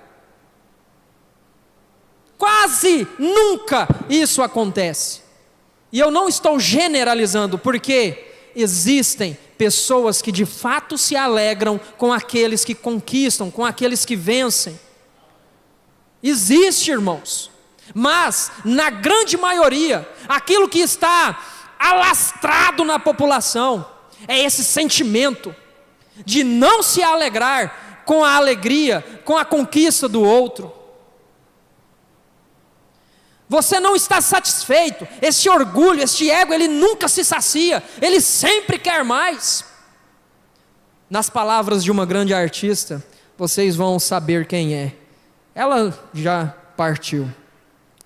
Quase nunca isso acontece. E eu não estou generalizando, porque existem pessoas que de fato se alegram com aqueles que conquistam, com aqueles que vencem. Existe, irmãos, mas na grande maioria, aquilo que está alastrado na população é esse sentimento de não se alegrar com a alegria, com a conquista do outro. Você não está satisfeito. Este orgulho, este ego, ele nunca se sacia, ele sempre quer mais. Nas palavras de uma grande artista, vocês vão saber quem é. Ela já partiu,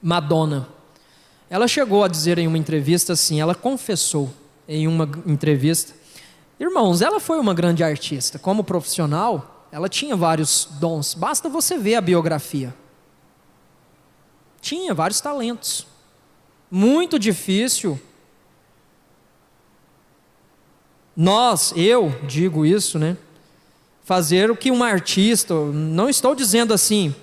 Madonna. Ela chegou a dizer em uma entrevista assim, ela confessou em uma entrevista, irmãos, ela foi uma grande artista, como profissional, ela tinha vários dons, basta você ver a biografia. Tinha vários talentos, muito difícil. Eu digo isso, né? Fazer o que um artista, não estou dizendo assim,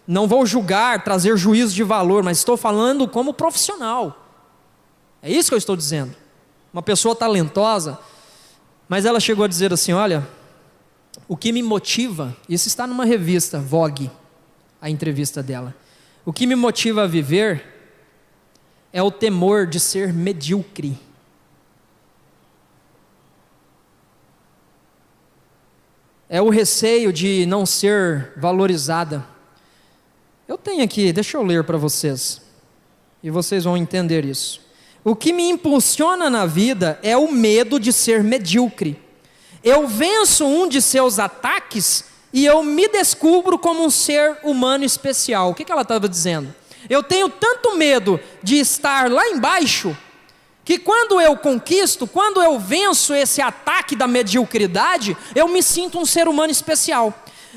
não vou julgar, trazer juízo de valor, mas estou falando como profissional. É isso que eu estou dizendo. Uma pessoa talentosa, mas ela chegou a dizer assim, olha, o que me motiva, isso está numa revista, Vogue, a entrevista dela. O que me motiva a viver é o temor de ser medíocre. É o receio de não ser valorizada. Eu tenho aqui, deixa eu ler para vocês, e vocês vão entender isso. O que me impulsiona na vida é o medo de ser medíocre. Eu venço um de seus ataques e eu me descubro como um ser humano especial. O que ela estava dizendo? Eu tenho tanto medo de estar lá embaixo, que quando eu conquisto, quando eu venço esse ataque da mediocridade, eu me sinto um ser humano especial.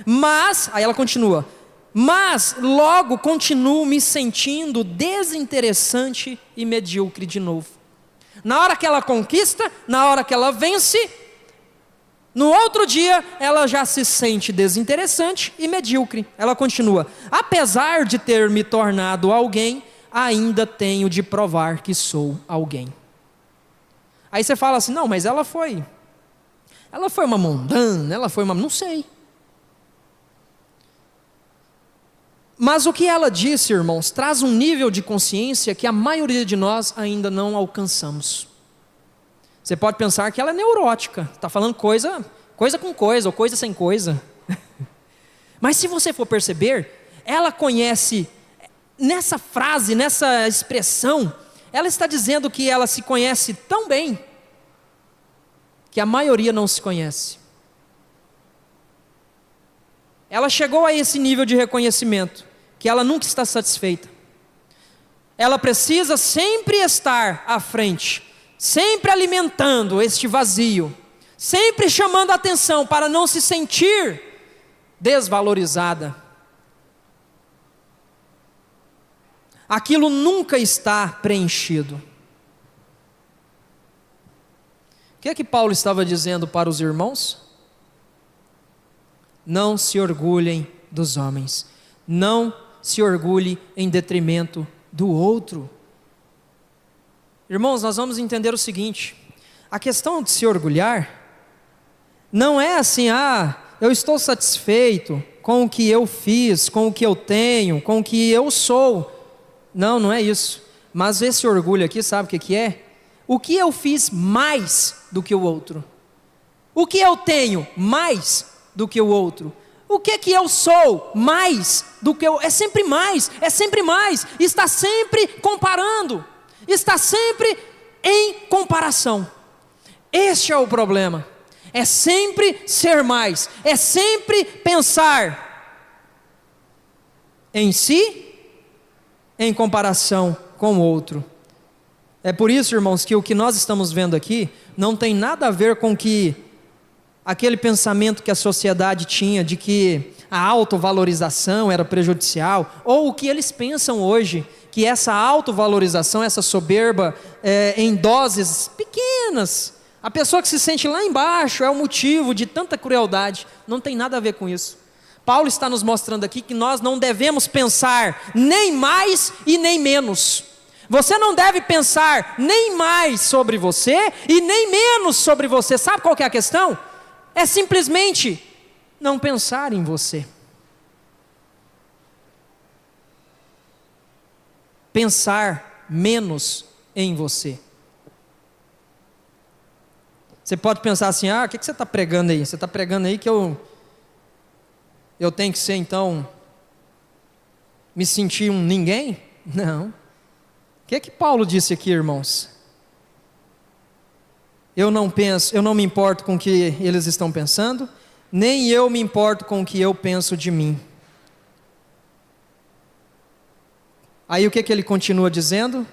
Mas, aí ela continua, mas logo continuo me sentindo desinteressante e medíocre de novo. Na hora que ela conquista, na hora que ela vence, no outro dia ela já se sente desinteressante e medíocre. Ela continua, apesar de ter me tornado alguém, ainda tenho de provar que sou alguém. Aí você fala assim, não, mas ela foi uma mundana, não sei. Mas o que ela disse, irmãos, traz um nível de consciência que a maioria de nós ainda não alcançamos. Você pode pensar que ela é neurótica, está falando coisa com coisa, ou coisa sem coisa. Mas se você for perceber, ela conhece, nessa frase, nessa expressão, ela está dizendo que ela se conhece tão bem, que a maioria não se conhece. Ela chegou a esse nível de reconhecimento, que ela nunca está satisfeita. Ela precisa sempre estar à frente, sempre alimentando este vazio, sempre chamando a atenção para não se sentir desvalorizada. Aquilo nunca está preenchido. O que é que Paulo estava dizendo para os irmãos? Não se orgulhem dos homens, não se orgulhe em detrimento do outro. Irmãos, nós vamos entender o seguinte, a questão de se orgulhar, não é assim, eu estou satisfeito com o que eu fiz, com o que eu tenho, com o que eu sou. Não é isso, mas esse orgulho aqui, sabe o que é? O que eu fiz mais do que o outro? O que eu tenho mais do que o outro? O que eu sou mais do que é sempre mais, está sempre comparando, está sempre em comparação. Este é o problema, é sempre ser mais, é sempre pensar em si, em comparação com o outro. É por isso, irmãos, que o que nós estamos vendo aqui, não tem nada a ver com que aquele pensamento que a sociedade tinha de que a autovalorização era prejudicial, ou o que eles pensam hoje, que essa autovalorização, essa soberba em doses pequenas, a pessoa que se sente lá embaixo é o motivo de tanta crueldade. Não tem nada a ver com isso. Paulo está nos mostrando aqui que nós não devemos pensar nem mais e nem menos, Você não deve pensar nem mais sobre você e nem menos sobre você. Sabe qual que é a questão? É simplesmente não pensar em você. Pensar menos em você. Você pode pensar assim, o que você está pregando aí? Você está pregando aí que eu tenho que ser então, me sentir um ninguém? Não. O que Paulo disse aqui, irmãos? Eu não me importo com o que eles estão pensando, nem eu me importo com o que eu penso de mim. Aí o que ele continua dizendo?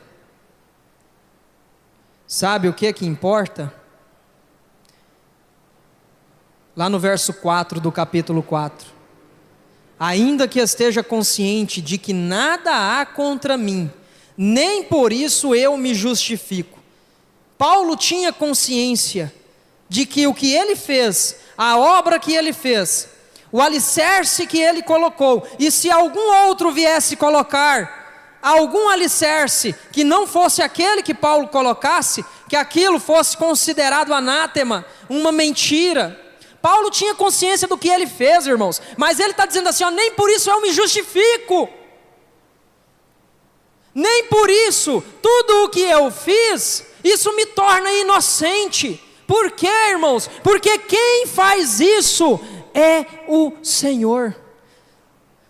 Sabe o que importa? Lá no verso 4 do capítulo 4. Ainda que esteja consciente de que nada há contra mim, nem por isso eu me justifico. Paulo tinha consciência de que o que ele fez, a obra que ele fez, o alicerce que ele colocou, e se algum outro viesse colocar algum alicerce que não fosse aquele que Paulo colocasse, que aquilo fosse considerado anátema, uma mentira. Paulo tinha consciência do que ele fez, irmãos, mas ele está dizendo assim, nem por isso eu me justifico. Nem por isso, tudo o que eu fiz, isso me torna inocente. Por quê, irmãos? Porque quem faz isso é o Senhor.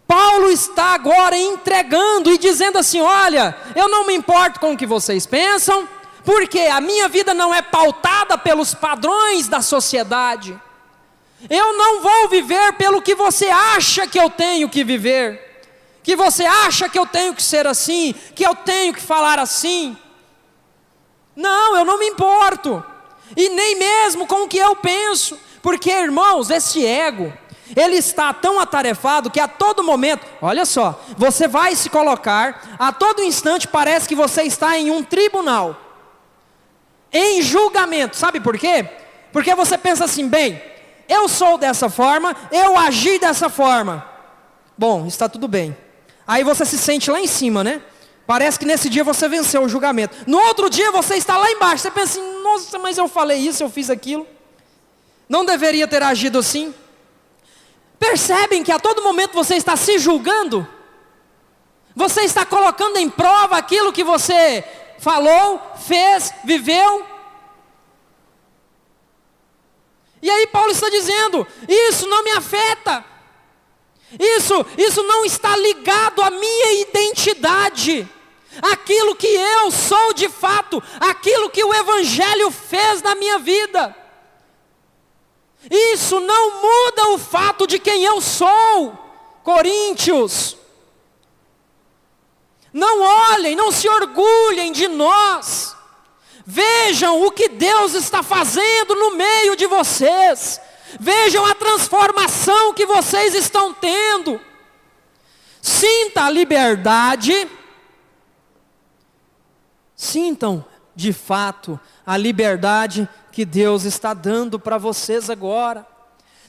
Paulo está agora entregando e dizendo assim, olha, eu não me importo com o que vocês pensam, porque a minha vida não é pautada pelos padrões da sociedade. Eu não vou viver pelo que você acha que eu tenho que viver, que você acha que eu tenho que ser assim, que eu tenho que falar assim. Não, eu não me importo, e nem mesmo com o que eu penso, porque, irmãos, esse ego, ele está tão atarefado que a todo momento, olha só, você vai se colocar, a todo instante parece que você está em um tribunal, em julgamento. Sabe por quê? Porque você pensa assim, bem, eu sou dessa forma, eu agi dessa forma, bom, está tudo bem. Aí você se sente lá em cima, né? Parece que nesse dia você venceu o julgamento. No outro dia você está lá embaixo, você pensa assim, nossa, mas eu falei isso, eu fiz aquilo, não deveria ter agido assim. Percebem que a todo momento você está se julgando? Você está colocando em prova aquilo que você falou, fez, viveu? E aí Paulo está dizendo, isso não me afeta. Isso não está ligado à minha identidade. Aquilo que eu sou de fato, aquilo que o Evangelho fez na minha vida. Isso não muda o fato de quem eu sou. Coríntios, não olhem, não se orgulhem de nós. Vejam o que Deus está fazendo no meio de vocês. Vejam a transformação que vocês estão tendo. Sinta a liberdade. Sintam de fato a liberdade que Deus está dando para vocês agora,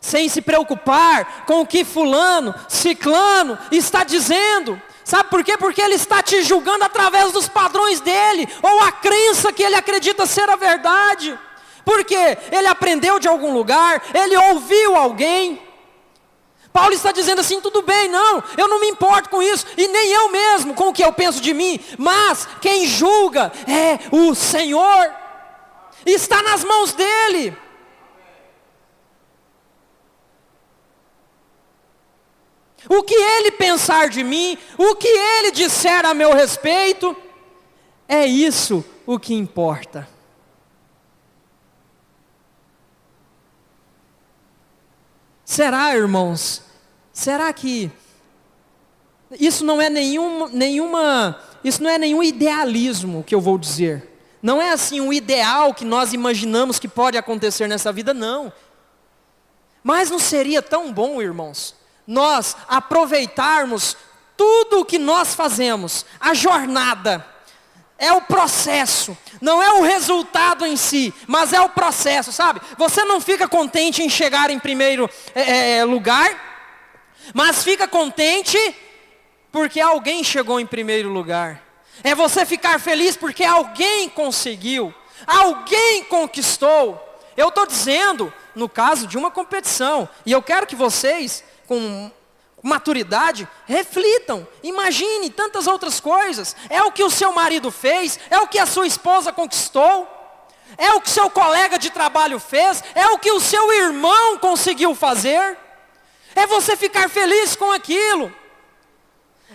sem se preocupar com o que fulano, ciclano está dizendo. Sabe por quê? Porque ele está te julgando através dos padrões dele, ou a crença que ele acredita ser a verdade, porque ele aprendeu de algum lugar, ele ouviu alguém. Paulo está dizendo assim, tudo bem, não, eu não me importo com isso, e nem eu mesmo com o que eu penso de mim, mas quem julga é o Senhor, está nas mãos dele. O que ele pensar de mim, o que ele disser a meu respeito, é isso o que importa. Será, irmãos, será que isso não é isso não é nenhum idealismo que eu vou dizer? Não é assim um ideal que nós imaginamos que pode acontecer nessa vida, não. Mas não seria tão bom, irmãos, nós aproveitarmos tudo o que nós fazemos, a jornada, é o processo, não é o resultado em si, mas é o processo, sabe? Você não fica contente em chegar em primeiro lugar, mas fica contente porque alguém chegou em primeiro lugar. É você ficar feliz porque alguém conseguiu, alguém conquistou. Eu estou dizendo, no caso de uma competição, e eu quero que vocês, com maturidade, reflitam, imagine tantas outras coisas. É o que o seu marido fez, é o que a sua esposa conquistou, é o que seu colega de trabalho fez, é o que o seu irmão conseguiu fazer. É você ficar feliz com aquilo,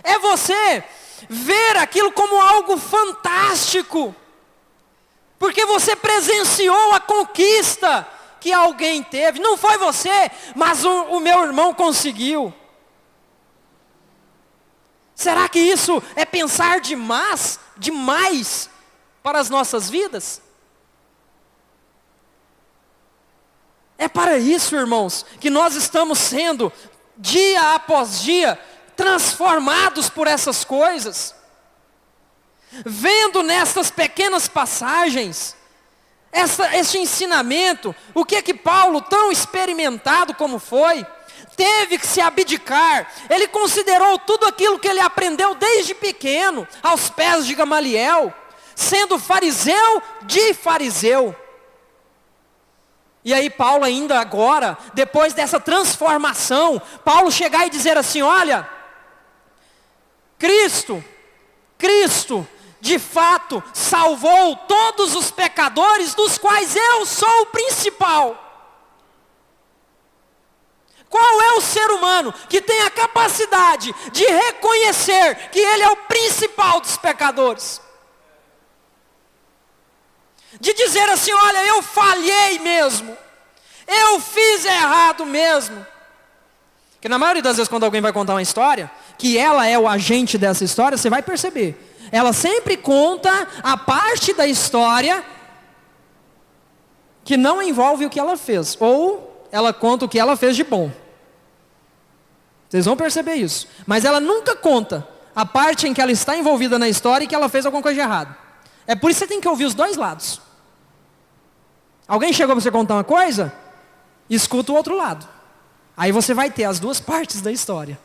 é você ver aquilo como algo fantástico, porque você presenciou a conquista que alguém teve. Não foi você, mas o meu irmão conseguiu. Será que isso é pensar demais para as nossas vidas? É para isso, irmãos, que nós estamos sendo, dia após dia, transformados por essas coisas. Vendo nestas pequenas passagens, este ensinamento, o que é que Paulo, tão experimentado como foi, teve que se abdicar. Ele considerou tudo aquilo que ele aprendeu desde pequeno, aos pés de Gamaliel, sendo fariseu de fariseu. E aí Paulo ainda agora, depois dessa transformação, Paulo chegar e dizer assim: olha, Cristo, de fato, salvou todos os pecadores, dos quais eu sou o principal. Qual é o ser humano que tem a capacidade de reconhecer que ele é o principal dos pecadores? De dizer assim: olha, eu falhei mesmo, eu fiz errado mesmo. Que na maioria das vezes, quando alguém vai contar uma história, que ela é o agente dessa história, você vai perceber, ela sempre conta a parte da história que não envolve o que ela fez, ou ela conta o que ela fez de bom. Vocês vão perceber isso. Mas ela nunca conta a parte em que ela está envolvida na história e que ela fez alguma coisa de errado. É por isso que você tem que ouvir os dois lados. Alguém chegou para você contar uma coisa, escuta o outro lado. Aí você vai ter as duas partes da história.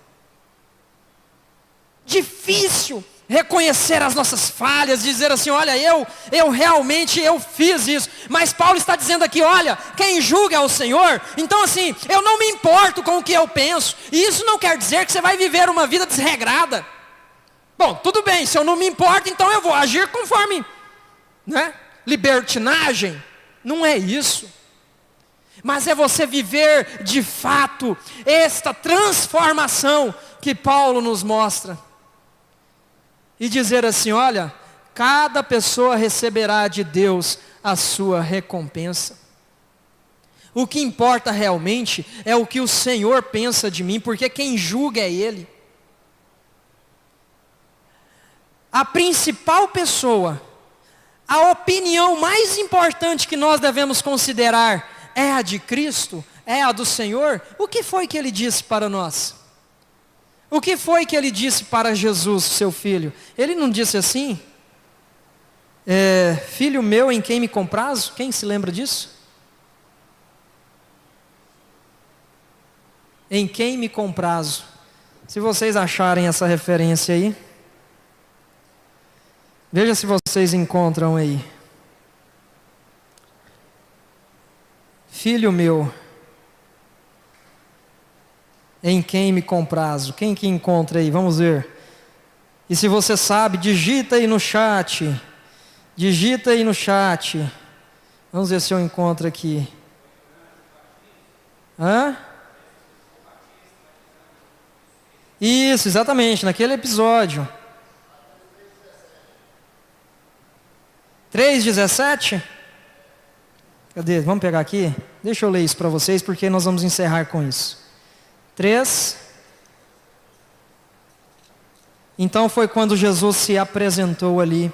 Difícil reconhecer as nossas falhas, dizer assim: olha, eu realmente fiz isso. Mas Paulo está dizendo aqui: olha, quem julga é o Senhor. Então assim, eu não me importo com o que eu penso. E isso não quer dizer que você vai viver uma vida desregrada. Bom, tudo bem, se eu não me importo, então eu vou agir conforme, né? Libertinagem. Não é isso. Mas é você viver de fato esta transformação que Paulo nos mostra. E dizer assim: olha, cada pessoa receberá de Deus a sua recompensa. O que importa realmente é o que o Senhor pensa de mim, porque quem julga é Ele. A principal pessoa, a opinião mais importante que nós devemos considerar é a de Cristo, é a do Senhor. O que foi que Ele disse para nós? O que foi que Ele disse para Jesus, seu Filho? Ele não disse assim: filho meu em quem me comprazo? Quem se lembra disso? Em quem me comprazo? Se vocês acharem essa referência aí, veja se vocês encontram aí. Filho meu, em quem me comprazo? Quem que encontra aí? Vamos ver. E se você sabe, digita aí no chat. Digita aí no chat. Vamos ver se eu encontro aqui. Hã? Isso, exatamente, naquele episódio. 3:17? Cadê? Vamos pegar aqui? Deixa eu ler isso para vocês, porque nós vamos encerrar com isso. 3. Então foi quando Jesus se apresentou ali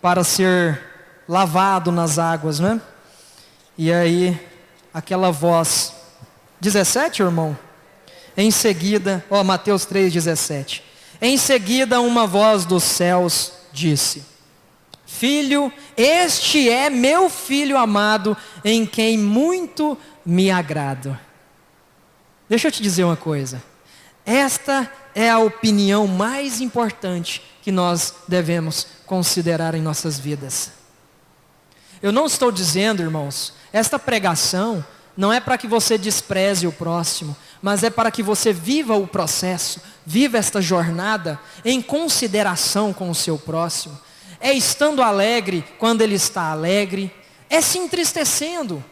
para ser lavado nas águas, né? E aí, aquela voz. 17, irmão? Em seguida, Mateus 3:17. Em seguida, uma voz dos céus disse: Filho, este é meu filho amado, em quem muito me agrado. Deixa eu te dizer uma coisa. Esta é a opinião mais importante que nós devemos considerar em nossas vidas. Eu não estou dizendo, irmãos, esta pregação não é para que você despreze o próximo, mas é para que você viva o processo, viva esta jornada em consideração com o seu próximo. É estando alegre quando ele está alegre, é se entristecendo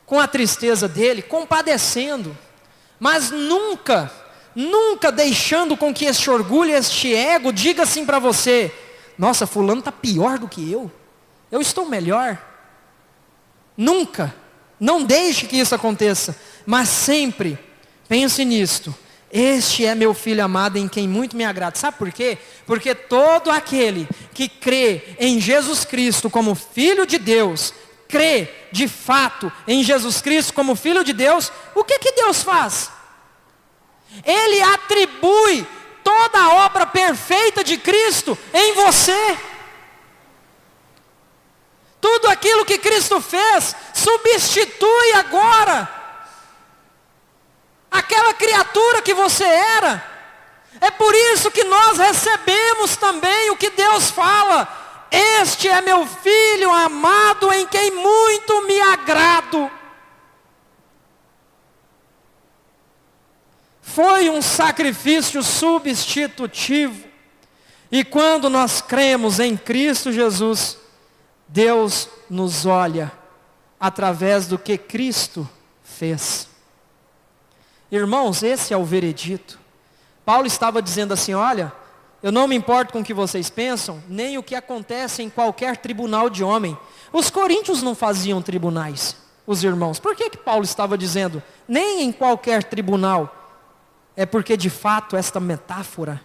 com a tristeza dele, compadecendo, mas nunca deixando com que este orgulho, este ego diga assim para você: nossa, fulano está pior do que eu estou melhor. Nunca, não deixe que isso aconteça, mas sempre pense nisto: este é meu filho amado em quem muito me agrada. Sabe por quê? Porque todo aquele que crê em Jesus Cristo como Filho de Deus, crê de fato em Jesus Cristo como Filho de Deus, o que Deus faz? Ele atribui toda a obra perfeita de Cristo em você. Tudo aquilo que Cristo fez, substitui agora aquela criatura que você era. É por isso que nós recebemos também o que Deus fala: este é meu filho amado em quem muito me agrado. Foi um sacrifício substitutivo. E quando nós cremos em Cristo Jesus, Deus nos olha através do que Cristo fez. Irmãos, esse é o veredito. Paulo estava dizendo assim: olha, eu não me importo com o que vocês pensam, nem o que acontece em qualquer tribunal de homem. Os coríntios não faziam tribunais, os irmãos. Por que Paulo estava dizendo nem em qualquer tribunal? É porque de fato esta metáfora,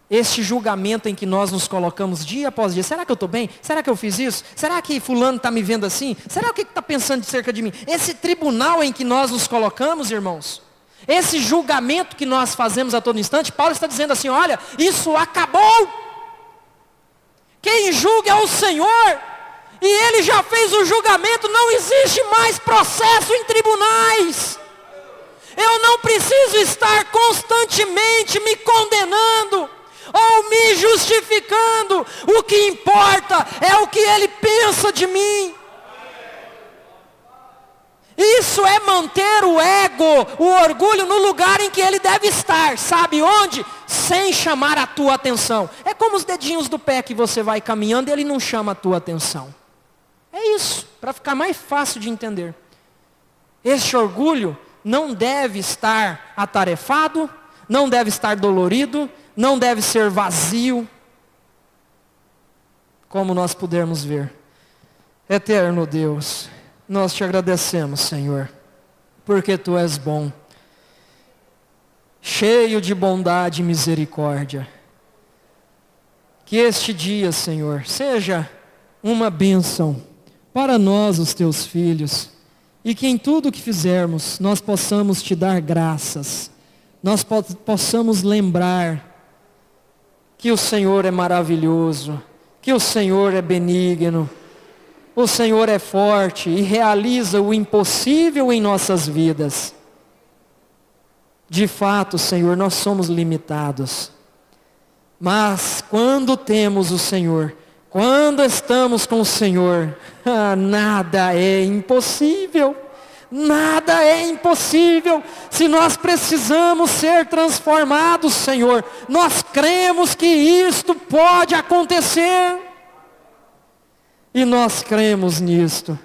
este julgamento em que nós nos colocamos dia após dia: será que eu estou bem? Será que eu fiz isso? Será que fulano está me vendo assim? Será que está pensando cerca de mim? Esse tribunal em que nós nos colocamos, irmãos, esse julgamento que nós fazemos a todo instante, Paulo está dizendo assim: olha, isso acabou. Quem julga é o Senhor, e Ele já fez o julgamento. Não existe mais processo em tribunais. Eu não preciso estar constantemente me condenando ou me justificando. O que importa é o que Ele pensa de mim. Isso é manter o ego, o orgulho no lugar em que ele deve estar. Sabe onde? Sem chamar a tua atenção. É como os dedinhos do pé que você vai caminhando e ele não chama a tua atenção. É isso, para ficar mais fácil de entender. Este orgulho não deve estar atarefado, não deve estar dolorido, não deve ser vazio, como nós pudermos ver. Eterno Deus, nós te agradecemos, Senhor, porque Tu és bom, cheio de bondade e misericórdia. Que este dia, Senhor, seja uma bênção para nós, os Teus filhos, e que em tudo que fizermos, nós possamos Te dar graças, nós possamos lembrar que o Senhor é maravilhoso, que o Senhor é benigno, o Senhor é forte e realiza o impossível em nossas vidas. De fato, Senhor, nós somos limitados, mas quando temos o Senhor, quando estamos com o Senhor, nada é impossível. Nada é impossível. Se nós precisamos ser transformados, Senhor, nós cremos que isto pode acontecer. E nós cremos nisto.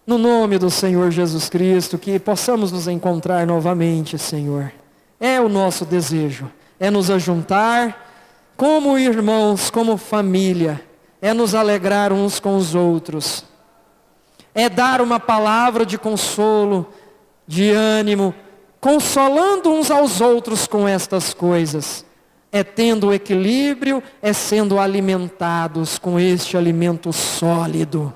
No nome do Senhor Jesus Cristo, que possamos nos encontrar novamente, Senhor. É o nosso desejo. É nos ajuntar como irmãos, como família. É nos alegrar uns com os outros. É dar uma palavra de consolo, de ânimo, consolando uns aos outros com estas coisas. É tendo equilíbrio, é sendo alimentados com este alimento sólido.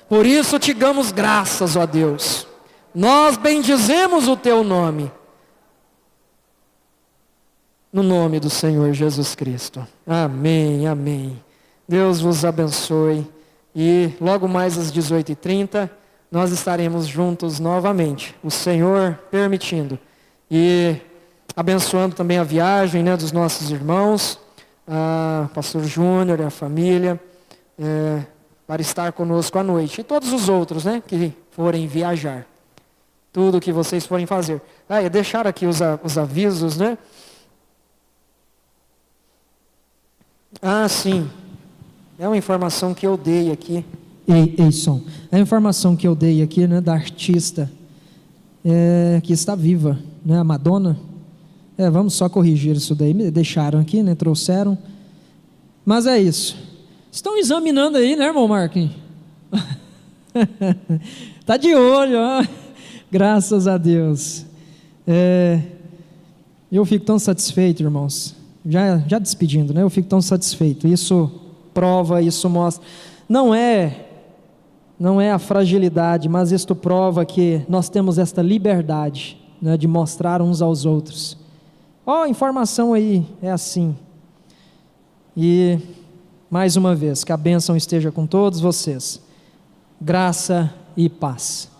Por isso te damos graças, ó Deus. Nós bendizemos o Teu nome. No nome do Senhor Jesus Cristo. Amém, amém. Deus vos abençoe. E logo mais às 18h30, nós estaremos juntos novamente, o Senhor permitindo. e abençoando também a viagem, né, dos nossos irmãos, pastor Júnior e a família, para estar conosco à noite, e todos os outros, né, que forem viajar, tudo que vocês forem fazer. E deixar aqui os avisos, né? Sim, é uma informação que eu dei aqui. Ei, som. A informação que eu dei aqui, né, da artista que está viva, né, a Madonna. Vamos só corrigir isso daí. Me deixaram aqui, né, trouxeram. Mas é isso. Estão examinando aí, né, irmão Marquinhos? Tá de olho, ó. Graças a Deus. Eu fico tão satisfeito, irmãos. Já despedindo, né? Eu fico tão satisfeito. Isso prova, isso mostra. Não é a fragilidade, mas isto prova que nós temos esta liberdade, né, de mostrar uns aos outros. A informação aí é assim. E mais uma vez, que a bênção esteja com todos vocês. Graça e paz.